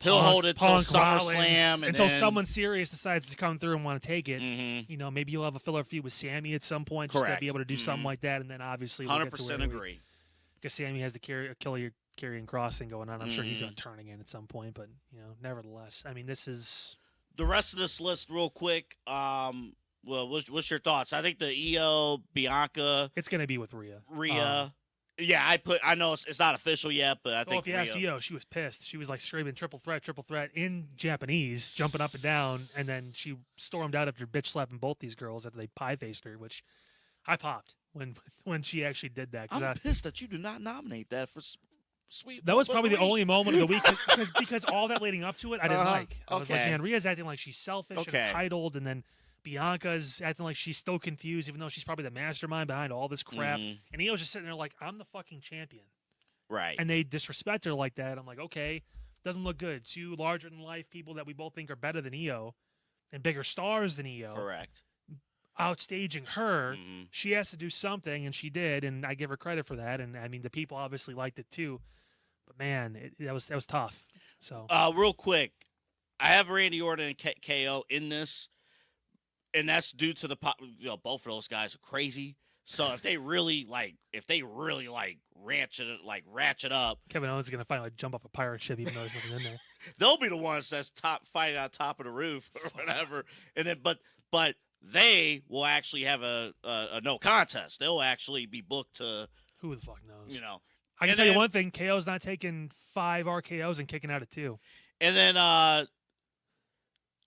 he'll hold it until SummerSlam until someone serious decides to come through and want to take it. Mm-hmm. Maybe you'll have a filler feud with Sammy at some point Correct. just to be able to do something like that, and then obviously 100% agree. Because Sammy has the Karrion Kross thing going on. I'm sure he's going to turn again at some point, but nevertheless, I mean, this is the rest of this list real quick. Well, what's your thoughts? I think the EO Bianca. It's going to be with Rhea. Yeah, I know it's not official yet, but I think. If you ask EO, she was pissed. She was like screaming triple threat in Japanese, jumping up and down, and then she stormed out after bitch slapping both these girls after they pie faced her, which I popped when she actually did that. I'm pissed that you did not nominate that for sweet. That was probably the only moment of the week because all that leading up to it, I didn't like. I was like, man, Rhea's acting like she's selfish and entitled, and then Bianca's acting like she's still confused, even though she's probably the mastermind behind all this crap. Mm-hmm. And Io's just sitting there like, I'm the fucking champion. Right. And they disrespect her like that. I'm like, okay, doesn't look good. 2 larger-than-life people that we both think are better than Io and bigger stars than Io. Correct. Outstaging her, she has to do something, and she did, and I give her credit for that. And, I mean, the people obviously liked it too. But, man, that was tough. So, real quick, I have Randy Orton and KO in this. And that's due to both of those guys are crazy. So if they really ratchet up, Kevin Owens is gonna finally jump off a pirate ship, even though there's nothing in there. They'll be the ones that's fighting on top of the roof or whatever. And then, but they will actually have a no contest. They'll actually be booked to who the fuck knows. I can tell you one thing: KO's not taking 5 RKO's and kicking out at 2. And then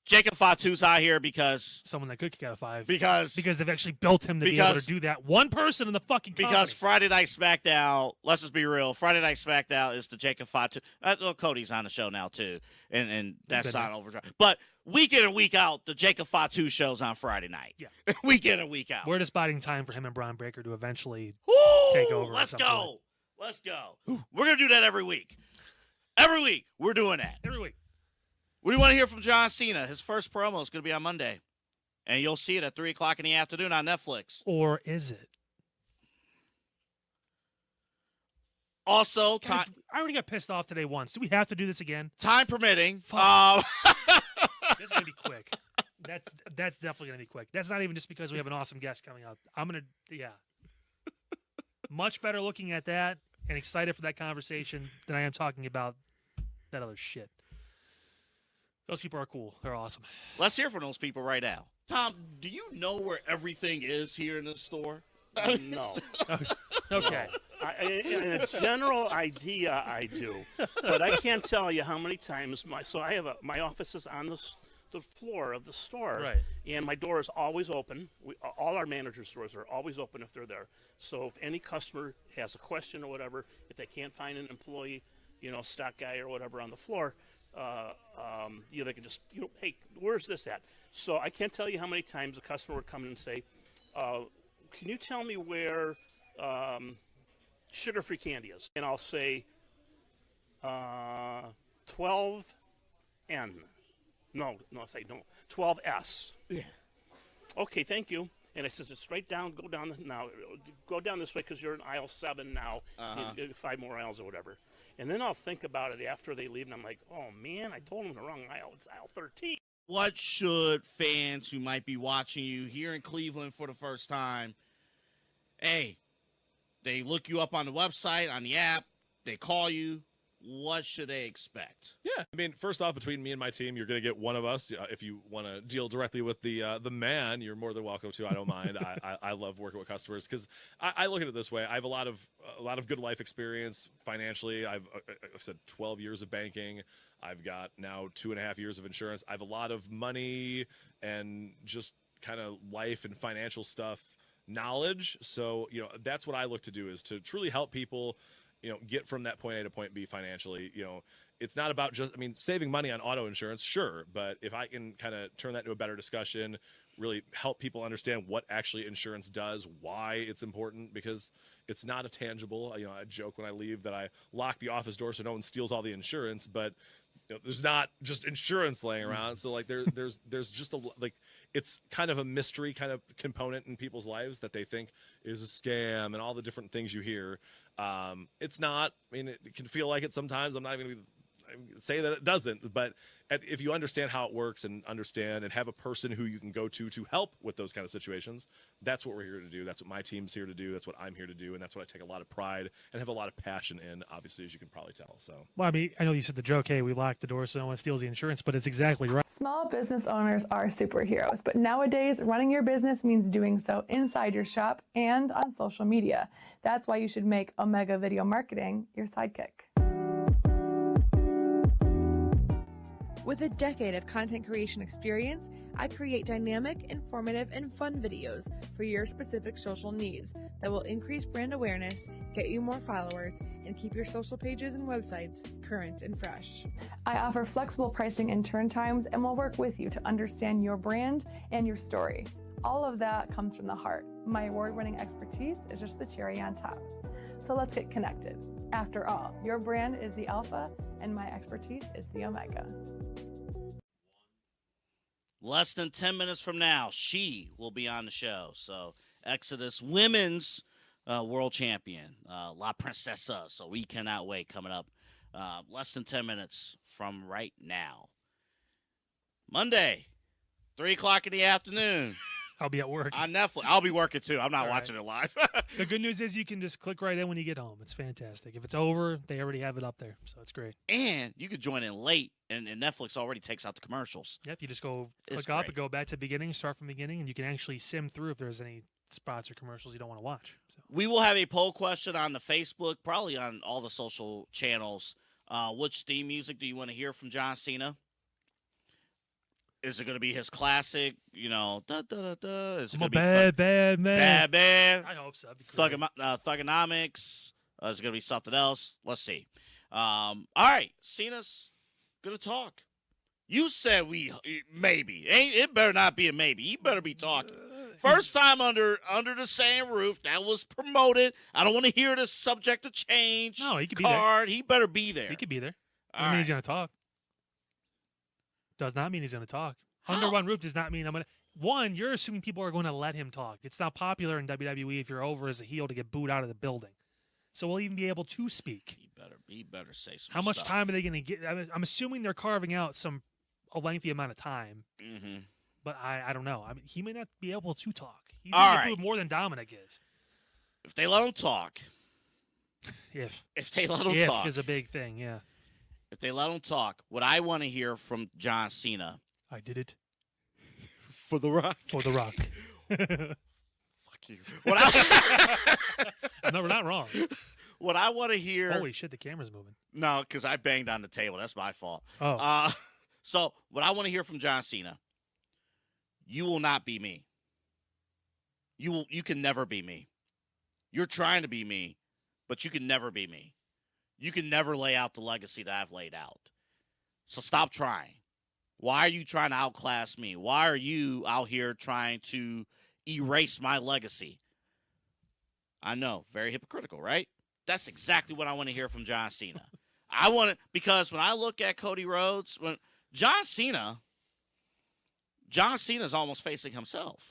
Jacob Fatu's out here because someone that could kick out of 5 because they've actually built him to be able to do that. One person in the fucking company. Because Friday Night SmackDown, let's just be real, Friday Night SmackDown is the Jacob Fatu. Cody's on the show now too, and that's not overdrive. But week in and week out, the Jacob Fatu show's on Friday night. Yeah, week in and week out. We're just biding time for him and Braun Breaker to eventually take over. Let's go. Let's go. We're gonna do that every week. Every week we're doing that. Every week. What do you want to hear from John Cena? His first promo is going to be on Monday. And you'll see it at 3 o'clock in the afternoon on Netflix. Or is it? Also, I already got pissed off today once. Do we have to do this again? Time permitting. This is going to be quick. That's definitely going to be quick. That's not even just because we have an awesome guest coming out. Much better looking at that and excited for that conversation than I am talking about that other shit. Those people are cool. They're awesome. Let's hear from those people right now. Tom, do you know where everything is here in the store? No. Okay. In a general idea, I do, but I can't tell you how many times my office is on the floor of the store, Right. and my door is always open. All our managers' doors are always open if they're there. So if any customer has a question or whatever, if they can't find an employee, stock guy or whatever on the floor, they can just, hey, where's this at? So I can't tell you how many times a customer would come in and say, can you tell me where sugar-free candy is? And I'll say 12N. No, I say no, 12S. Yeah. Okay, thank you. And it says it's right down. Go down this way because you're in aisle 7 now. 5 more aisles or whatever. And then I'll think about it after they leave, and I'm like, oh man, I told them the wrong aisle. It's aisle 13. What should fans who might be watching you here in Cleveland for the first time, hey, they look you up on the website, on the app, they call you, what should they expect? Yeah, I mean, first off, between me and my team, you're going to get one of us. If you want to deal directly with the man, you're more than welcome to. I don't mind. I love working with customers because I look at it this way. I have a lot of good life experience financially. I've said 12 years of banking. I've got now 2.5 years of insurance. I have a lot of money and just kind of life and financial stuff knowledge. So that's what I look to do, is to truly help people get from that point A to point B financially. It's not about just, saving money on auto insurance, sure, but if I can kind of turn that into a better discussion, really help people understand what actually insurance does, why it's important, because it's not a tangible. I joke when I leave that I lock the office door so no one steals all the insurance, but there's not just insurance laying around. So there's just it's kind of a mystery kind of component in people's lives that they think is a scam and all the different things you hear. It's not. It can feel like it sometimes. I'm not even going to say that it doesn't, but if you understand how it works and understand and have a person who you can go to help with those kind of situations, that's what we're here to do. That's what my team's here to do. That's what I'm here to do, and that's what I take a lot of pride and have a lot of passion in, obviously, as you can probably tell. So, Well, I know you said the joke, hey, we lock the door so no one steals the insurance, but it's exactly right. Small business owners are superheroes, but nowadays running your business means doing so inside your shop and on social media. That's why you should make Omega Video Marketing your sidekick. With a decade of content creation experience, I create dynamic, informative, and fun videos for your specific social needs that will increase brand awareness, get you more followers, and keep your social pages and websites current and fresh. I offer flexible pricing and turn times and will work with you to understand your brand and your story. All of that comes from the heart. My award-winning expertise is just the cherry on top. So let's get connected. After all, your brand is the alpha and my expertise is the omega. Less than 10 minutes from now, she will be on the show. So, Exodus Women's World Champion, La Princesa. So, we cannot wait. Coming up less than 10 minutes from right now. Monday, 3 o'clock in the afternoon. I'll be at work. On Netflix. I'll be working, too. I'm not All watching it live. The good news is you can just click right in when you get home. It's fantastic. If it's over, they already have it up there, so it's great. And you could join in late, and Netflix already takes out the commercials. Yep, you just go It's click up great. and go back to the beginning, start from the beginning, and you can actually sim through if there's any spots or commercials you don't want to watch. So. We will have a poll question on the Facebook, probably on all the social channels. Which theme music do you want to hear from John Cena? Is it going to be his classic, da da da da? Is it I'm a going to be bad man. Bad? I hope so. That'd be great. Thugonomics? Is it going to be something else? Let's see. All right, Cena's going to talk. You said maybe. It better not be a maybe. He better be talking. First time under the same roof. That was promoted. I don't want to hear this subject to change. No, he could card. be there. He better be there. He could be there. All Doesn't mean he's right. going to talk. Does not mean he's going to talk. Under one roof does not mean I'm going to. One, you're assuming people are going to let him talk. It's not popular in WWE if you're over as a heel to get booed out of the building. So we'll even be able to speak. He better say some How much stuff. time are they going to get? I'm assuming they're carving out a lengthy amount of time. Mm-hmm. But I don't know. He may not be able to talk. He's All going to right. get booed more than Dominic is. If they let him talk, If they let him If talk. is a big thing, yeah. If they let him talk, what I want to hear from John Cena. I did it For The Rock. for The Rock. Fuck you. No, we're not wrong. What I want to hear. Holy shit, the camera's moving. No, because I banged on the table. That's my fault. Oh. So what I want to hear from John Cena. You will not be me. You can never be me. You're trying to be me, but you can never be me. You can never lay out the legacy that I've laid out. So stop trying. Why are you trying to outclass me? Why are you out here trying to erase my legacy? I know, very hypocritical, right? That's exactly what I want to hear from John Cena. Because when I look at Cody Rhodes, when John Cena's almost facing himself.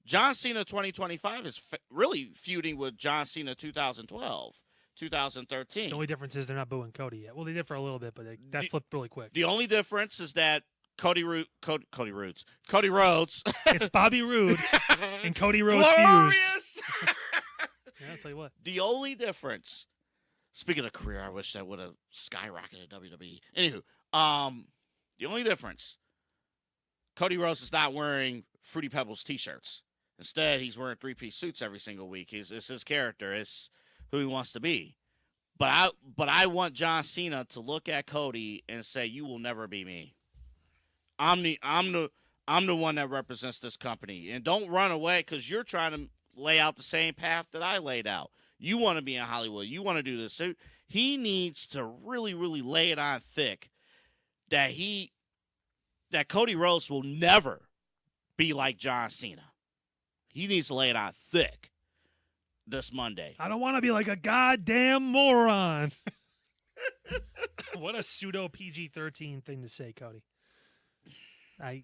John Cena 2025 is really feuding with John Cena 2012, 2013. The only difference is they're not booing Cody yet. Well, they did for a little bit, but that flipped really quick. The only difference is that Cody Rhodes. It's Bobby Roode and Cody Rhodes Glorious! fused. Yeah, I'll tell you what. The only difference, speaking of career, I wish that would have skyrocketed WWE. Anywho, the only difference, Cody Rhodes is not wearing Fruity Pebbles t-shirts. Instead, he's wearing three-piece suits every single week. It's his character. It's who he wants to be. But I want John Cena to look at Cody and say, "You will never be me. I'm the one that represents this company, and don't run away because you're trying to lay out the same path that I laid out. You want to be in Hollywood. You want to do this." So he needs to really, really lay it on thick that Cody Rhodes will never be like John Cena. He needs to lay it on thick this Monday. I don't want to be like a goddamn moron. What a pseudo PG-13 thing to say, Cody. I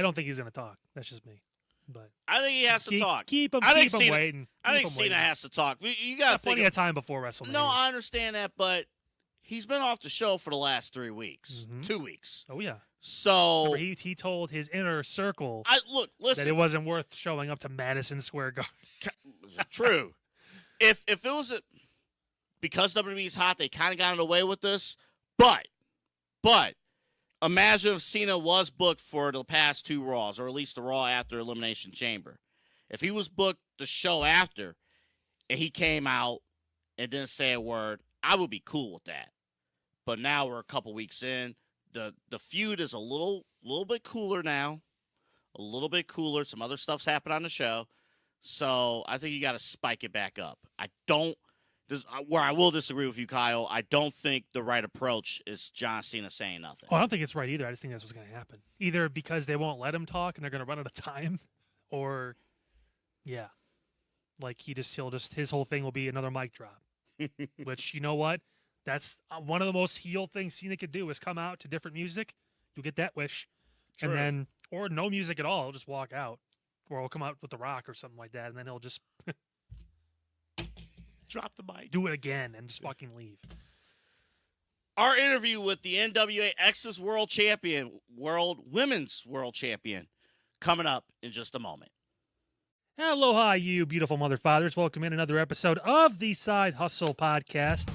don't think he's going to talk. That's just me. But I think he has to talk. Keep him waiting. I think Cena has to talk. You got plenty of time before WrestleMania. No, I understand that, but he's been off the show for the last 3 weeks, 2 weeks. Oh yeah. So remember, he told his inner circle listen, that it wasn't worth showing up to Madison Square Garden. True. If it was because WWE's hot, they kind of got away with this. But imagine if Cena was booked for the past 2 Raws, or at least the Raw after Elimination Chamber. If he was booked the show after, and he came out and didn't say a word, I would be cool with that. But now we're a couple weeks in. The feud is a little bit cooler now. A little bit cooler. Some other stuff's happened on the show. So I think you got to spike it back up. Where I will disagree with you, Kyle, I don't think the right approach is John Cena saying nothing. Oh, I don't think it's right either. I just think that's what's going to happen. Either because they won't let him talk and they're going to run out of time, or, yeah, like his whole thing will be another mic drop. Which, you know what? That's one of the most heel things Cena could do is come out to different music. You'll get that wish. True. And then, or no music at all. He'll just walk out. Or he'll come out with The Rock or something like that. And then he'll just drop the mic. Do it again and just fucking leave. Our interview with the NWA X's World Champion, Women's World Champion, coming up in just a moment. Aloha, you beautiful mother fathers. Welcome in another episode of the Side Hustle Podcast.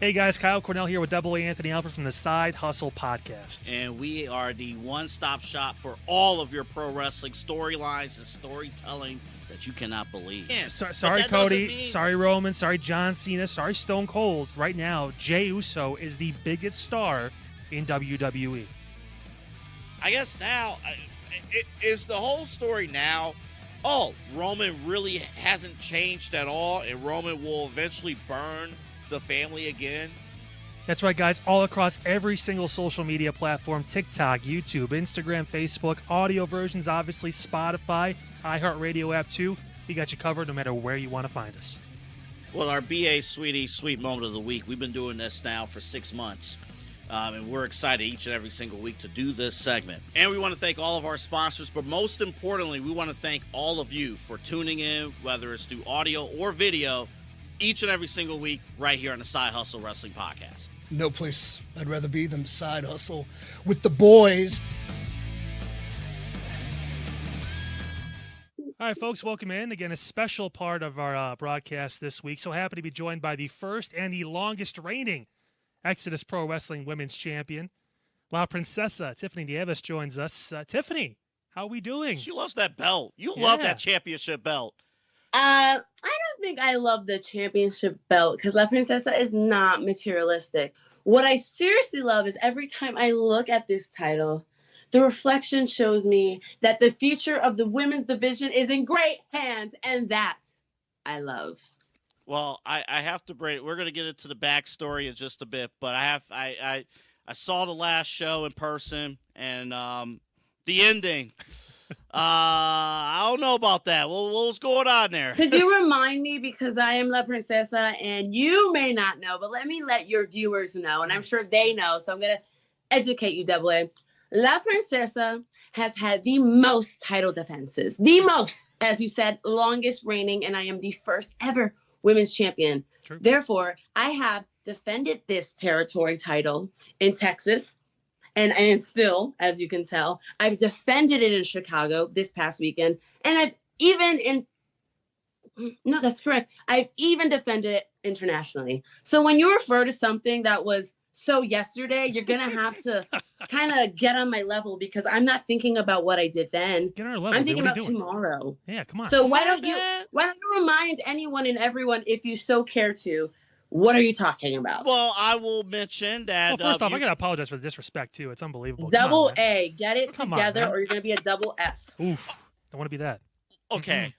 Hey guys, Kyle Cornell here with Double A Anthony Alford from the Side Hustle Podcast. And we are the one-stop shop for all of your pro wrestling storylines and storytelling that you cannot believe. Yeah, sorry Cody, sorry Roman, sorry John Cena, sorry Stone Cold. Right now, Jey Uso is the biggest star in WWE. I guess now, is the whole story now, Roman really hasn't changed at all, and Roman will eventually burn the family again? That's right, guys. All across every single social media platform, TikTok, YouTube, Instagram, Facebook, audio versions, obviously, Spotify, iHeartRadio app too. We got you covered no matter where you want to find us. Well, our BA Sweet Moment of the Week, we've been doing this now for 6 months. And we're excited each and every single week to do this segment. And we want to thank all of our sponsors, but most importantly, we want to thank all of you for tuning in, whether it's through audio or video, each and every single week right here on the Side Hustle Wrestling Podcast. No place I'd rather be than the Side Hustle with the boys. All right, folks, welcome in. Again, a special part of our broadcast this week. So happy to be joined by the first and the longest reigning Exodus Pro Wrestling Women's Champion, La Princesa. Tiffany Nieves joins us. Tiffany, how are we doing? She loves that belt. You love that championship belt. I don't think I love the championship belt because La Princesa is not materialistic. What I seriously love is every time I look at this title, the reflection shows me that the future of the women's division is in great hands, and that I love. Well, I have to break. We're going to get into the backstory in just a bit, but I saw the last show in person, and the ending. I don't know about that. What was going on there? Could you remind me, because I am La Princesa, and you may not know, but let me let your viewers know, and I'm sure they know, so I'm going to educate you, Double A. La Princesa has had the most title defenses, the most, as you said, longest reigning, and I am the first ever women's champion. True. Therefore, I have defended this territory title in Texas, and still, as you can tell, I've defended it in Chicago this past weekend, and I've even I've even defended it internationally. So when you refer to something that was so yesterday, you're going to have to kind of get on my level because I'm not thinking about what I did then. Get on our level. I'm thinking What are about you doing? tomorrow. Yeah, come on. So why don't you remind anyone and everyone, if you so care to, what are you talking about? Well, I will mention that. Well, first off, I got to apologize for the disrespect, too. It's unbelievable. Double A. Get it Come on, together man. or you're going to be a double S. Oof. Don't want to be that. Okay.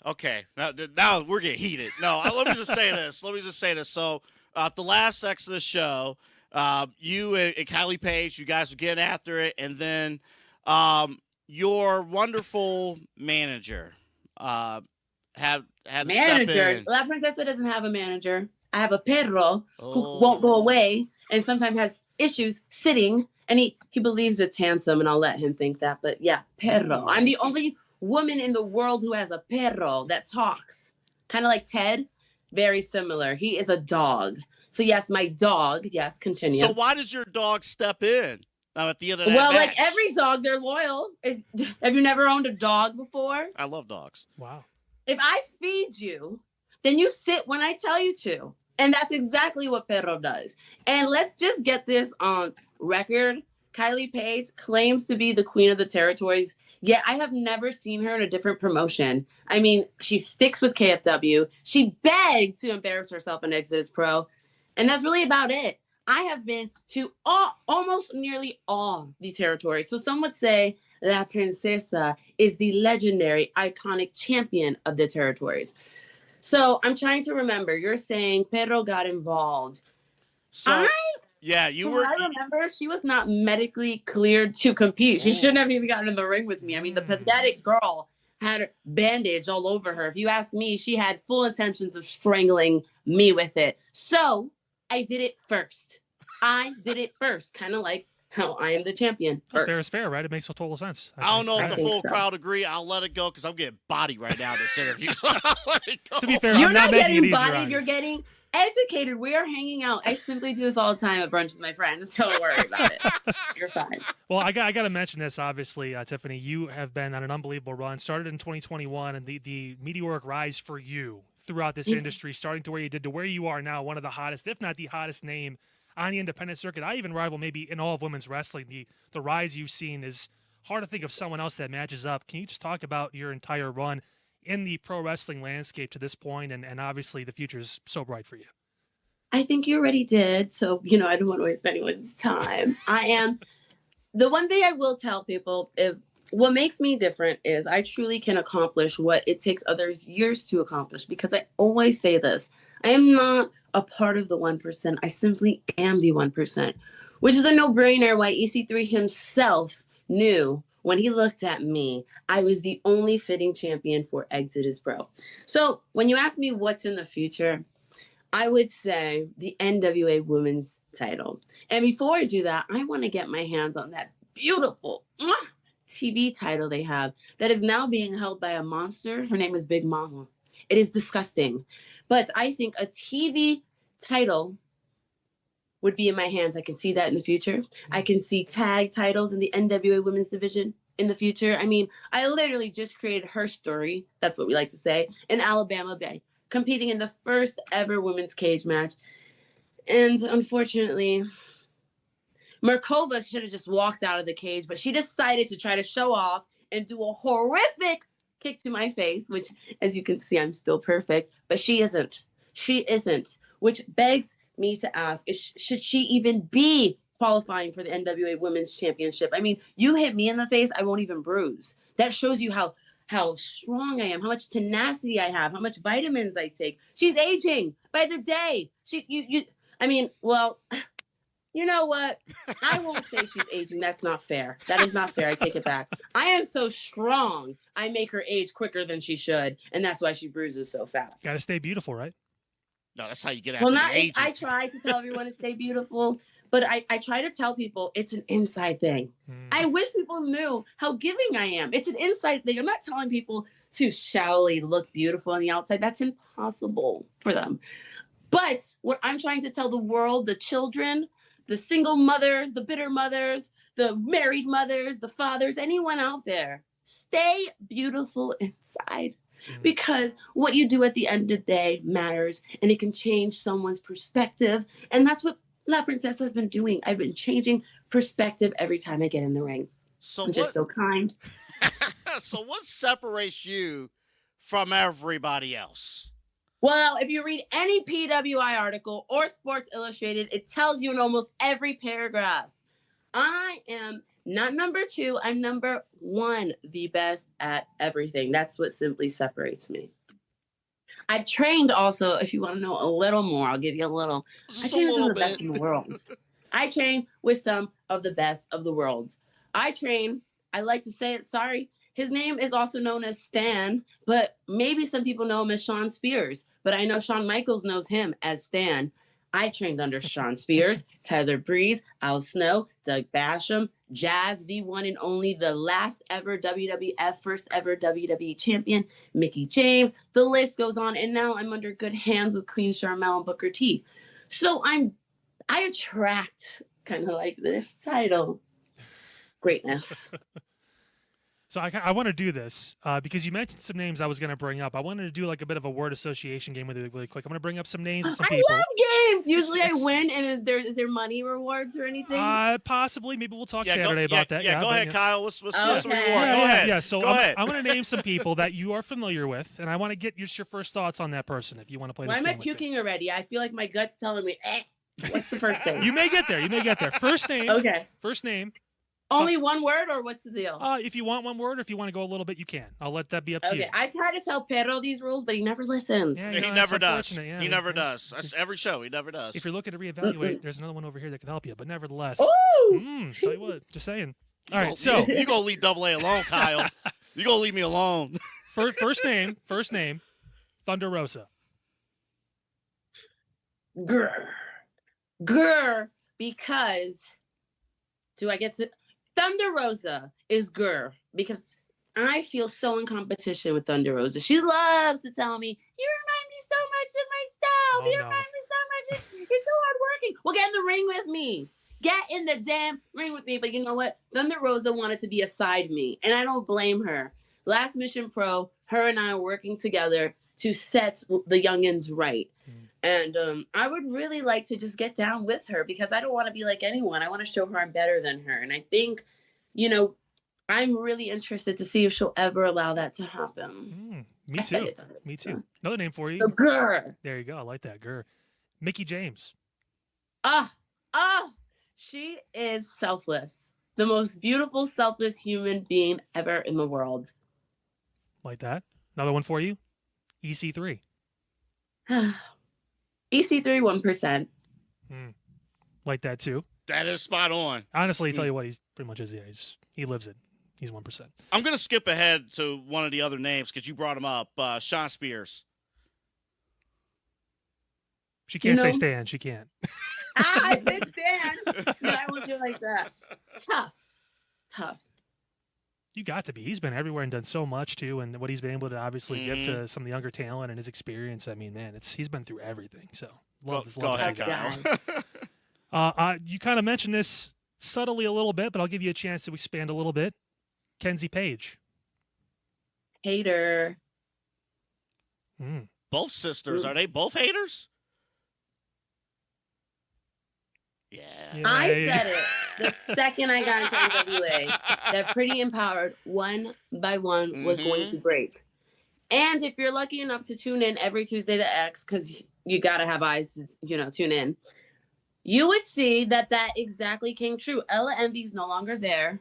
Now we're getting heated. No, let me just say this. So, the last sex of the show, you and Kylie Page, you guys were getting after it, and then your wonderful manager had to step Manager. in. La Princesa doesn't have a manager. I have a perro who won't go away and sometimes has issues sitting, and he believes it's handsome, and I'll let him think that. But yeah, perro. I'm the only woman in the world who has a perro that talks. Kind of like Ted. Very similar. He is a dog. So yes, my dog. Yes, continue. So why does your dog step in at the end of that Well, match? like every dog, they're loyal. Have you never owned a dog before? I love dogs. Wow. If I feed you, then you sit when I tell you to. And that's exactly what Perro does. And let's just get this on record. Kylie Page claims to be the queen of the territories, yet I have never seen her in a different promotion. I mean, she sticks with KFW. She begged to embarrass herself in Exodus Pro. And that's really about it. I have been to almost nearly all the territories. So some would say La Princesa is the legendary, iconic champion of the territories. So I'm trying to remember. You're saying Pedro got involved. So you were. I remember she was not medically cleared to compete. She shouldn't have even gotten in the ring with me. I mean, the pathetic girl had a bandage all over her. If you ask me, she had full intentions of strangling me with it. So I did it first. Kind of like how I am the champion first. Fair is fair, right? It makes total sense. I don't know if the think full so. crowd agree. I'll let it go because I'm getting bodied right now in this interview. So I'll let it go. To be fair, You're I'm not not making it getting easier bodied. on You're you. getting educated. We are hanging out. I simply do this all the time at brunch with my friends. Don't worry about it. You're fine. Well, I got to mention this, obviously, Tiffany. You have been on an unbelievable run. Started in 2021, and the meteoric rise for you throughout this industry, starting to where you did to where you are now, one of the hottest, if not the hottest name on the independent circuit. I even rival maybe in all of women's wrestling. The rise you've seen is hard to think of someone else that matches up. Can you just talk about your entire run in the pro wrestling landscape to this point, and obviously the future is so bright for you? I think you already did. So, I don't want to waste anyone's time. The one thing I will tell people is what makes me different is I truly can accomplish what it takes others years to accomplish, because I always say this. I am not a part of the 1%. I simply am the 1%, which is a no-brainer why EC3 himself knew when he looked at me, I was the only fitting champion for Exodus Pro. So when you ask me what's in the future, I would say the NWA women's title. And before I do that, I want to get my hands on that beautiful TV title they have that is now being held by a monster. Her name is Big Mama. It is disgusting. But I think a TV title would be in my hands. I can see that in the future. I can see tag titles in the NWA women's division in the future. I mean, I literally just created her story. That's what we like to say, in Alabama Bay, competing in the first ever women's cage match. And unfortunately, Markova should have just walked out of the cage, but she decided to try to show off and do a horrific kick to my face, which, as you can see, I'm still perfect, but she isn't. She isn't, which begs me to ask, should she even be qualifying for the NWA Women's Championship? I mean, you hit me in the face, I won't even bruise. That shows you how strong I am, how much tenacity I have, how much vitamins I take. She's aging by the day. You know what? I won't say she's aging. That's not fair. That is not fair. I take it back. I am so strong, I make her age quicker than she should, and that's why she bruises so fast. Got to stay beautiful, right? No, that's how you get after the aging. I try to tell everyone to stay beautiful, but I try to tell people it's an inside thing. I wish people knew how giving I am. It's an inside thing. I'm not telling people to shallowly look beautiful on the outside. That's impossible for them. But what I'm trying to tell the world, the children, the single mothers, the bitter mothers, the married mothers, the fathers, anyone out there, stay beautiful inside. Because what you do at the end of the day matters, and it can change someone's perspective. And that's what La Princesa has been doing. I've been changing perspective every time I get in the ring. I'm just so kind. So what separates you from everybody else? Well, if you read any PWI article or Sports Illustrated, it tells you in almost every paragraph, I am not number 2, I'm number 1, the best at everything. That's what simply separates me. I've trained also, if you want to know a little more, I'll give you a little. I train with some of the best in the world. I train with some of the best of the world. I like to say it, sorry, his name is also known as Stan, but maybe some people know him as Shawn Spears, but I know Shawn Michaels knows him as Stan. I trained under Shawn Spears, Tyler Breeze, Al Snow, Doug Basham, Jazz, the one and only, the last ever WWF, first ever WWE champion, Mickie James. The list goes on, and now I'm under good hands with Queen Sharmell and Booker T. So I attract kind of like this title, greatness. So I want to do this because you mentioned some names I was going to bring up. I wanted to do like a bit of a word association game with it really quick. I'm going to bring up some names of some people. I love games. Usually I win, and is there money rewards or anything? Possibly. Maybe we'll talk Saturday about that. Yeah, go ahead, Kyle. What's the reward? Go ahead. Yeah, so I'm going to name some people that you are familiar with, and I want to get your first thoughts on that person if you want to play this game. Why am I puking already? I feel like my gut's telling me, what's the first thing? You may get there. First name. Okay. First name. Only one word, or what's the deal? If you want one word, or if you want to go a little bit, you can. I'll let that be up to you. Okay, I try to tell Pedro these rules, but he never listens. Yeah, he never does. Yeah, he never does. That's every show. He never does. If you're looking to reevaluate, there's another one over here that can help you. But nevertheless, tell you what, just saying. All right, so you gonna leave AA alone, Kyle? You gonna leave me alone? First name, Thunder Rosa. Grr, because do I get to? Thunder Rosa is grr because I feel so in competition with Thunder Rosa. She loves to tell me, you remind me so much of myself. You remind me so much. You're so hardworking. Well, get in the ring with me. Get in the damn ring with me. But you know what? Thunder Rosa wanted to be aside me, and I don't blame her. Last Mission Pro, her and I are working together to set the youngins right. And I would really like to just get down with her because I don't want to be like anyone. I want to show her I'm better than her. And I think, I'm really interested to see if she'll ever allow that to happen. Me too. Me too. Another name for you. So, Grr. There you go. I like that. Grr. Mickie James. She is selfless. The most beautiful, selfless human being ever in the world. Like that. Another one for you. EC3. EC3 1%. Like that too. That is spot on. Honestly, tell you what, he's pretty much he lives it. He's 1%. I'm gonna skip ahead to one of the other names because you brought him up. Shawn Spears. She can't say Stan. She can't. I said Stan. No, I won't do it like that. Tough. You got to be. He's been everywhere and done so much too, and what he's been able to obviously give to some of the younger talent and his experience. I mean, man, he's been through everything. So love to Go see ahead, that. Kyle. You kind of mentioned this subtly a little bit, but I'll give you a chance to expand a little bit. Kenzie Page. Hater. Both sisters. Are they both haters? Yeah. I said it the second I got into NWA that Pretty Empowered one by one was going to break. And if you're lucky enough to tune in every Tuesday to X, because you got to have eyes to, tune in, you would see that exactly came true. Ella Envy's no longer there.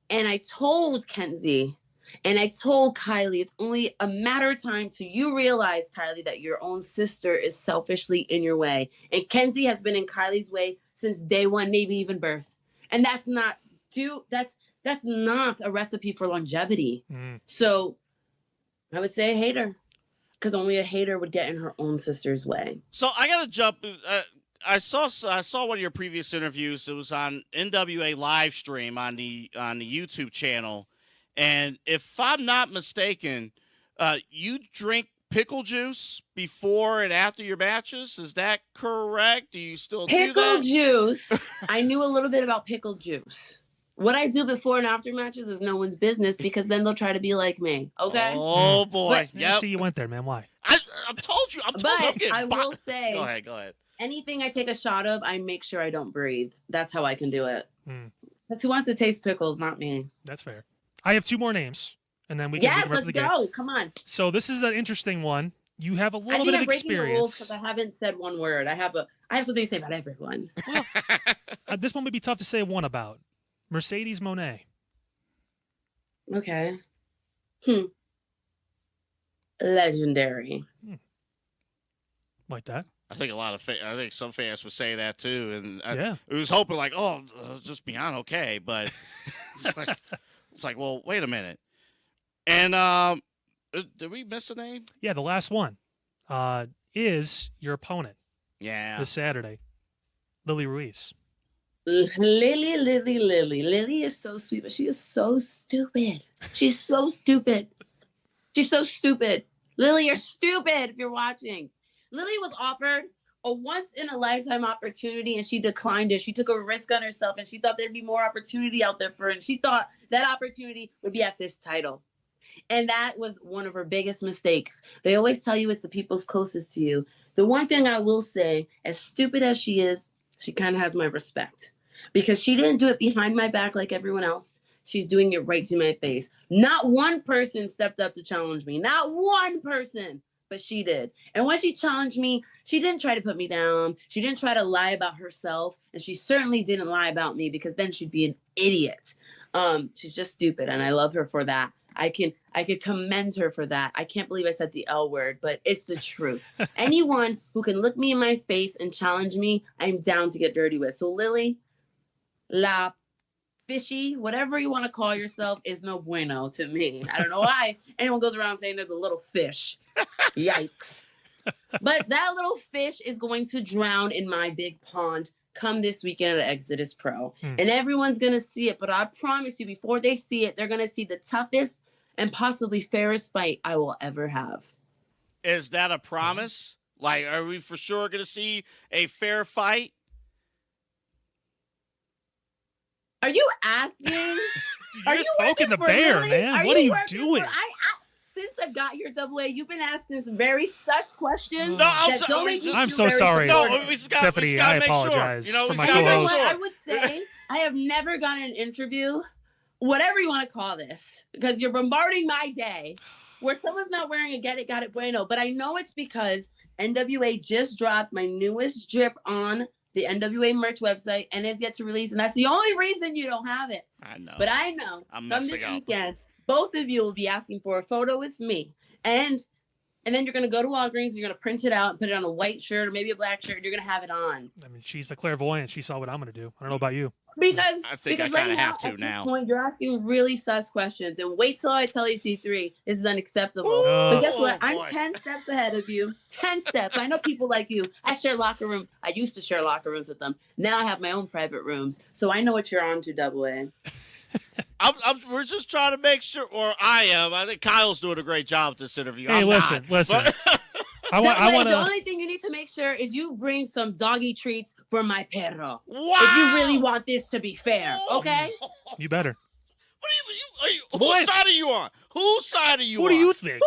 And I told Kenzie and I told Kylie, it's only a matter of time till you realize, Kylie, that your own sister is selfishly in your way. And Kenzie has been in Kylie's way since day one, maybe even birth. And that's not a recipe for longevity. So I would say a hater, because only a hater would get in her own sister's way. So I got to jump. I saw one of your previous interviews. It was on NWA live stream on the YouTube channel. And if I'm not mistaken, you drink pickle juice before and after your matches. Is that correct? Do you still do that? Pickle juice. I knew a little bit about pickle juice. What I do before and after matches is no one's business, because then they'll try to be like me. Okay. Oh boy. Yeah. See, you went there, man. Why? I told you. I will say. Go ahead. Anything I take a shot of, I make sure I don't breathe. That's how I can do it. Because who wants to taste pickles? Not me. That's fair. I have two more names, and then we can let's go. Come on. So this is an interesting one. You have a little bit of breaking the experience. rules because I haven't said one word. I have something to say about everyone. Well, this one would be tough to say one about. Mercedes Moné. Okay. Legendary. Like that. I think I think some fans would say that too, and yeah, I was hoping like, just beyond okay, but it's like, well, wait a minute, and did we miss a name? Yeah, the last one is your opponent. Yeah, this Saturday, Lily Ruiz. Lily is so sweet, but she is so stupid. She's so stupid. She's so stupid. Lily, you're stupid if you're watching. Lily was offered a once-in-a-lifetime opportunity, and she declined it. She took a risk on herself, and she thought there'd be more opportunity out there for her, and she thought that opportunity would be at this title. And that was one of her biggest mistakes. They always tell you it's the people's closest to you. The one thing I will say, as stupid as she is, she kind of has my respect, because she didn't do it behind my back like everyone else. She's doing it right to my face. Not one person stepped up to challenge me. Not one person. But she did. And when she challenged me, she didn't try to put me down. She didn't try to lie about herself. And she certainly didn't lie about me, because then she'd be an idiot. She's just stupid. And I love her for that. I could commend her for that. I can't believe I said the L word, but it's the truth. Anyone who can look me in my face and challenge me, I'm down to get dirty with. So Lily, la fishy, whatever you want to call yourself, is no bueno to me. I don't know why anyone goes around saying they're the little fish. Yikes. But that little fish is going to drown in my big pond come this weekend at Exodus Pro. And everyone's going to see it. But I promise you, before they see it, they're going to see the toughest and possibly fairest fight I will ever have. Is that a promise? Like, are we for sure going to see a fair fight? Are you asking? Are you poking the bear, Lily? man? What are you doing? Since I've got here, Double A, you've been asking some very sus questions. No, I'm so sorry. No, we just Tiffany, I apologize for my You know co-host. what I would say? I have never gotten an interview, whatever you want to call this, because you're bombarding my day, where someone's not wearing a Get It, Got It Bueno. But I know it's because NWA just dropped my newest drip on the NWA merch website and is yet to release. And that's the only reason you don't have it. I know. But I know I'm from messing this up. weekend, both of you will be asking for a photo with me. And then you're going to go to Walgreens, you're going to print it out and put it on a white shirt or maybe a black shirt, and you're going to have it on. I mean, she's the clairvoyant. She saw what I'm going to do. I don't know about you. Because I think I right kind of have at to this now. point, you're asking really sus questions. And wait till I tell you C3, this is unacceptable. Ooh. But guess what? Oh, I'm boy. 10 steps ahead of you. 10 steps. I know people like you. I used to share locker rooms with them. Now I have my own private rooms. So I know what you're on to, Double A. We're just trying to make sure, or I am. I think Kyle's doing a great job with this interview. Hey, I'm listen. But, I want The to. only thing you need to make sure is you bring some doggy treats for my perro. wow. If you really want this to be fair, okay? You better. Whose side are you on? Whose side are you on? Who do you think?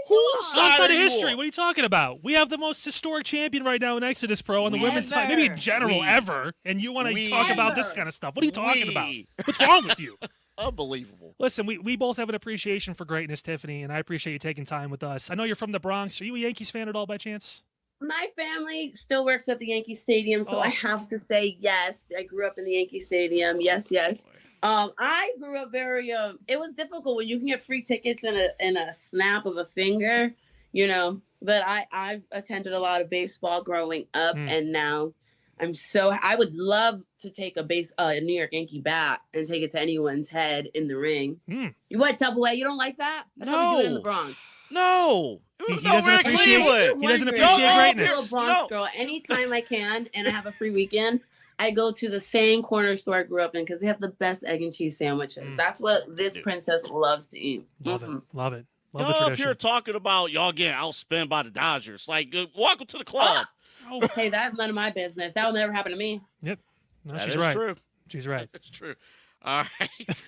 Whose side Outside are of you history, on? what are you talking about? We have the most historic champion right now in Exodus Pro on the women's side, maybe in general ever, and you want to talk about this kind of stuff. What are you talking about? What's wrong with you? Unbelievable. Listen, we both have an appreciation for greatness, Tiffany, and I appreciate you taking time with us. I know you're from the Bronx. Are you a Yankees fan at all by chance? My family still works at the Yankee Stadium, so I have to say yes. I grew up in the Yankee Stadium. Yes. I grew up very. It was difficult when you can get free tickets in a snap of a finger, But I've attended a lot of baseball growing up, and now I would love to take a New York Yankee bat and take it to anyone's head in the ring. You what, Double A? You don't like that? That's how we do it in the Bronx. No. He doesn't appreciate greatness. I'm a Bronx girl. Anytime I can, and I have a free weekend, I go to the same corner store I grew up in because they have the best egg and cheese sandwiches. That's what this princess loves to eat. Love it. Love the Y'all up tradition. here talking about y'all getting outspent by the Dodgers. Like, welcome to the club. Hey, that's none of my business. That will never happen to me. Yep. No, That she's is right. true. She's right. It's true. All right.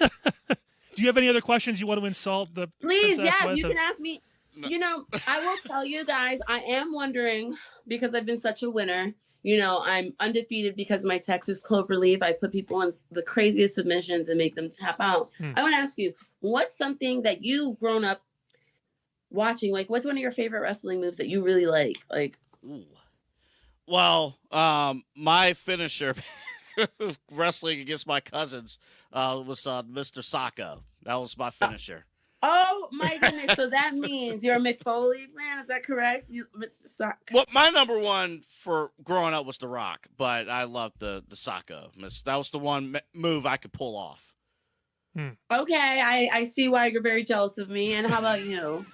Do you have any other questions you want to insult the Please, princess yes, with? you can ask me. No. I will tell you guys, I am wondering, because I've been such a winner, I'm undefeated because of my Texas Cloverleaf. I put people in the craziest submissions and make them tap out. I want to ask you, what's something that you've grown up watching? Like, what's one of your favorite wrestling moves that you really like? Like, Well, my finisher wrestling against my cousins was Mr. Sacco. That was my finisher. Oh my goodness! So that means you're a McFoley fan, is that correct, Mr. Sock? Well, my number one for growing up was The Rock, but I loved the Sacco. That was the one move I could pull off. Okay, I see why you're very jealous of me. And how about you?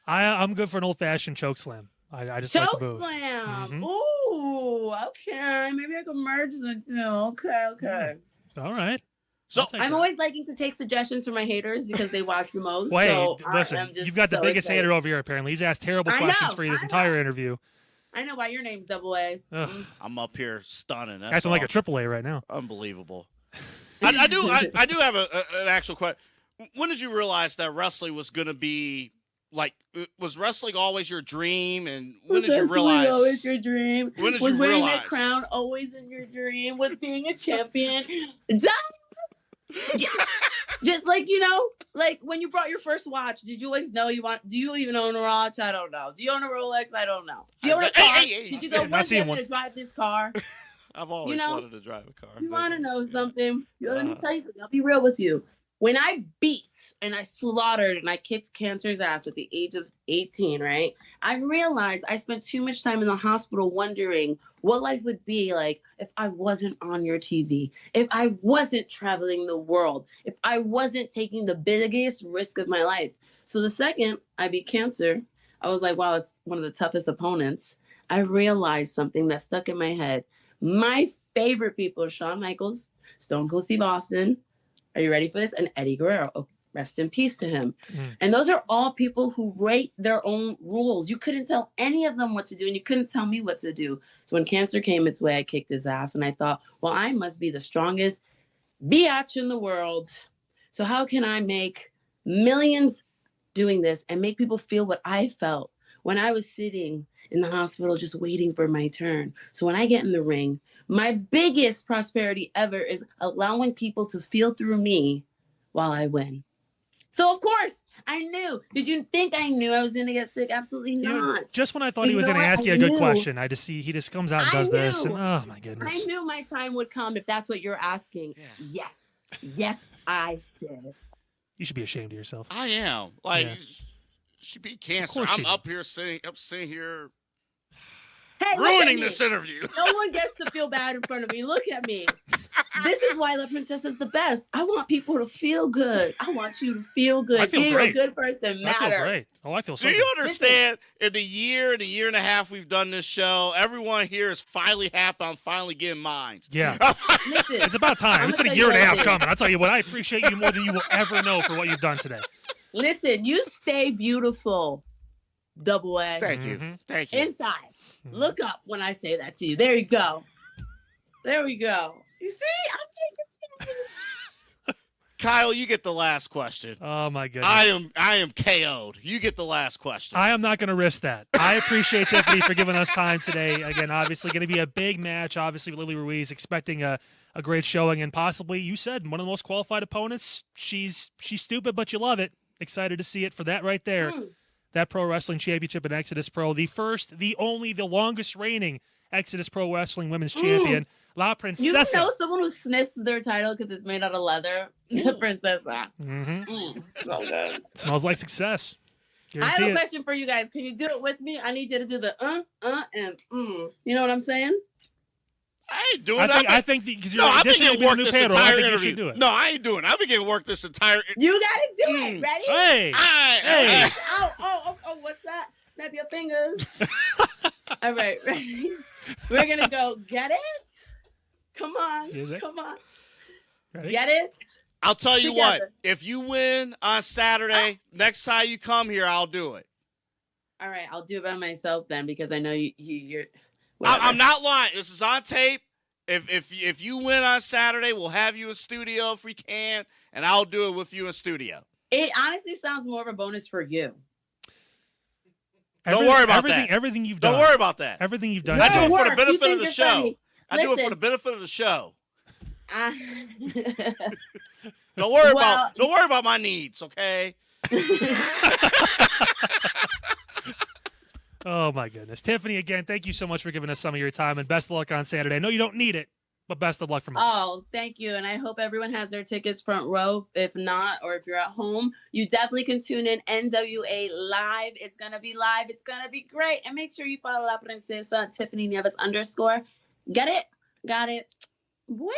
I'm good for an old-fashioned choke slam. I just like the Choke move. slam. Ooh, okay. Maybe I can merge the two. Okay. All right. So I'm always liking to take suggestions from my haters because they watch the most. Wait, so listen, you've got the biggest hater over here, apparently. He's asked terrible questions for you this entire interview. I know why your name's Double A. I'm up here stunning. That's acting like a AAA right now. Unbelievable. I do have an actual question. When did you realize that wrestling was going to be like? Was wrestling always your dream? And when did you realize? Always your dream. When did was you wearing realize? that crown always in your dream? Was being a champion? Yeah. Just like like when you brought your first watch, did you always know do you even own a watch? I don't know. Do you own a Rolex? I don't know. Do you own a car? Did you go one day to drive this car? I've always wanted to drive a car. You want to know something? Let me tell you something. I'll be real with you. When I beat and I slaughtered and I kicked cancer's ass at the age of 18, right? I realized I spent too much time in the hospital wondering what life would be like if I wasn't on your TV, if I wasn't traveling the world, if I wasn't taking the biggest risk of my life. So the second I beat cancer, I was like, wow, that's one of the toughest opponents. I realized something that stuck in my head. My favorite people are Shawn Michaels, Stone Cold Steve Austin. Are you ready for this? And Eddie Guerrero. Oh, rest in peace to him. And those are all people who write their own rules. You couldn't tell any of them what to do, and you couldn't tell me what to do. So when cancer came its way, I kicked his ass, and I thought, well, I must be the strongest biatch in the world. So how can I make millions doing this and make people feel what I felt when I was sitting in the hospital just waiting for my turn? So when I get in the ring, my biggest prosperity ever is allowing people to feel through me while I win. So, of course, I knew. Did you think I knew I was going to get sick? Absolutely not. Just when I thought he was going to ask you a good question, he just comes out and does this. And, oh, my goodness. I knew my time would come if that's what you're asking. Yeah. Yes, I did. You should be ashamed of yourself. I am. She beat cancer. I'm up here sitting here. Hey, ruining this interview. No one gets to feel bad in front of me. Look at me. This is why La Princesa is the best. I want people to feel good. I want you to feel good. I feel Being great. a good person matters. I feel great. Oh, I feel so Do good. you understand? In the year and a half we've done this show, everyone here is finally happy. I'm finally getting mine. Yeah. Listen, It's about time. I'm It's been gonna a year and a half tell you coming. I'll tell you what, I appreciate you more than you will ever know for what you've done today. listen, you stay beautiful. Double A. Thank you. Mhm. Thank you. Inside. Look up when I say that to you. There you go. There we go. You see? I'm taking chances. Kyle, you get the last question. Oh my goodness. I am KO'd. You get the last question. I am not going to risk that. I appreciate Tiffany for giving us time today. Again, obviously going to be a big match, obviously, with Lily Ruiz, expecting a great showing, and possibly, you said, one of the most qualified opponents. She's stupid, but you love it. Excited to see it for that right there. That Pro Wrestling Championship in Exodus Pro. The first, the only, the longest reigning Exodus Pro Wrestling Women's Champion, La Princesa. You know someone who sniffs their title because it's made out of leather? The Princesa. So good. Smells like success. I Guarantee have a it. question for you guys. Can you do it with me? I need you to do the and You know what I'm saying? I ain't doing I think because you're I've been additionally getting being a work new this panel, I entire think you interview. should do it. No, I ain't doing it. I've been getting work this entire. You gotta do it. Ready? Hey. Hey. Oh, what's that? Snap your fingers. All right, ready? We're gonna go. Get it? Come on. Is it? Come on. Ready? Get it? I'll tell you what. Together. If you win on Saturday, next time you come here, I'll do it. All right, I'll do it by myself then because I know you're. I'm not lying. This is on tape. If you win on Saturday, we'll have you in studio if we can, and I'll do it with you in studio. It honestly sounds more of a bonus for you. Don't worry about that. Everything you've done. Don't worry about that. Everything you've done. I do today. it for the Work. You benefit think of the you're show. funny. I do it for Listen. the benefit of the show. I- Don't worry Well- about my needs, okay? Oh my goodness, Tiffany! Again, thank you so much for giving us some of your time, and best of luck on Saturday. I know you don't need it, but best of luck from us. Oh, thank you. And I hope everyone has their tickets front row. If not, or if you're at home, you definitely can tune in NWA Live. It's going to be live. It's going to be great. And make sure you follow La Princesa, Tiffany Nieves _. Get it? Got it. Bueno.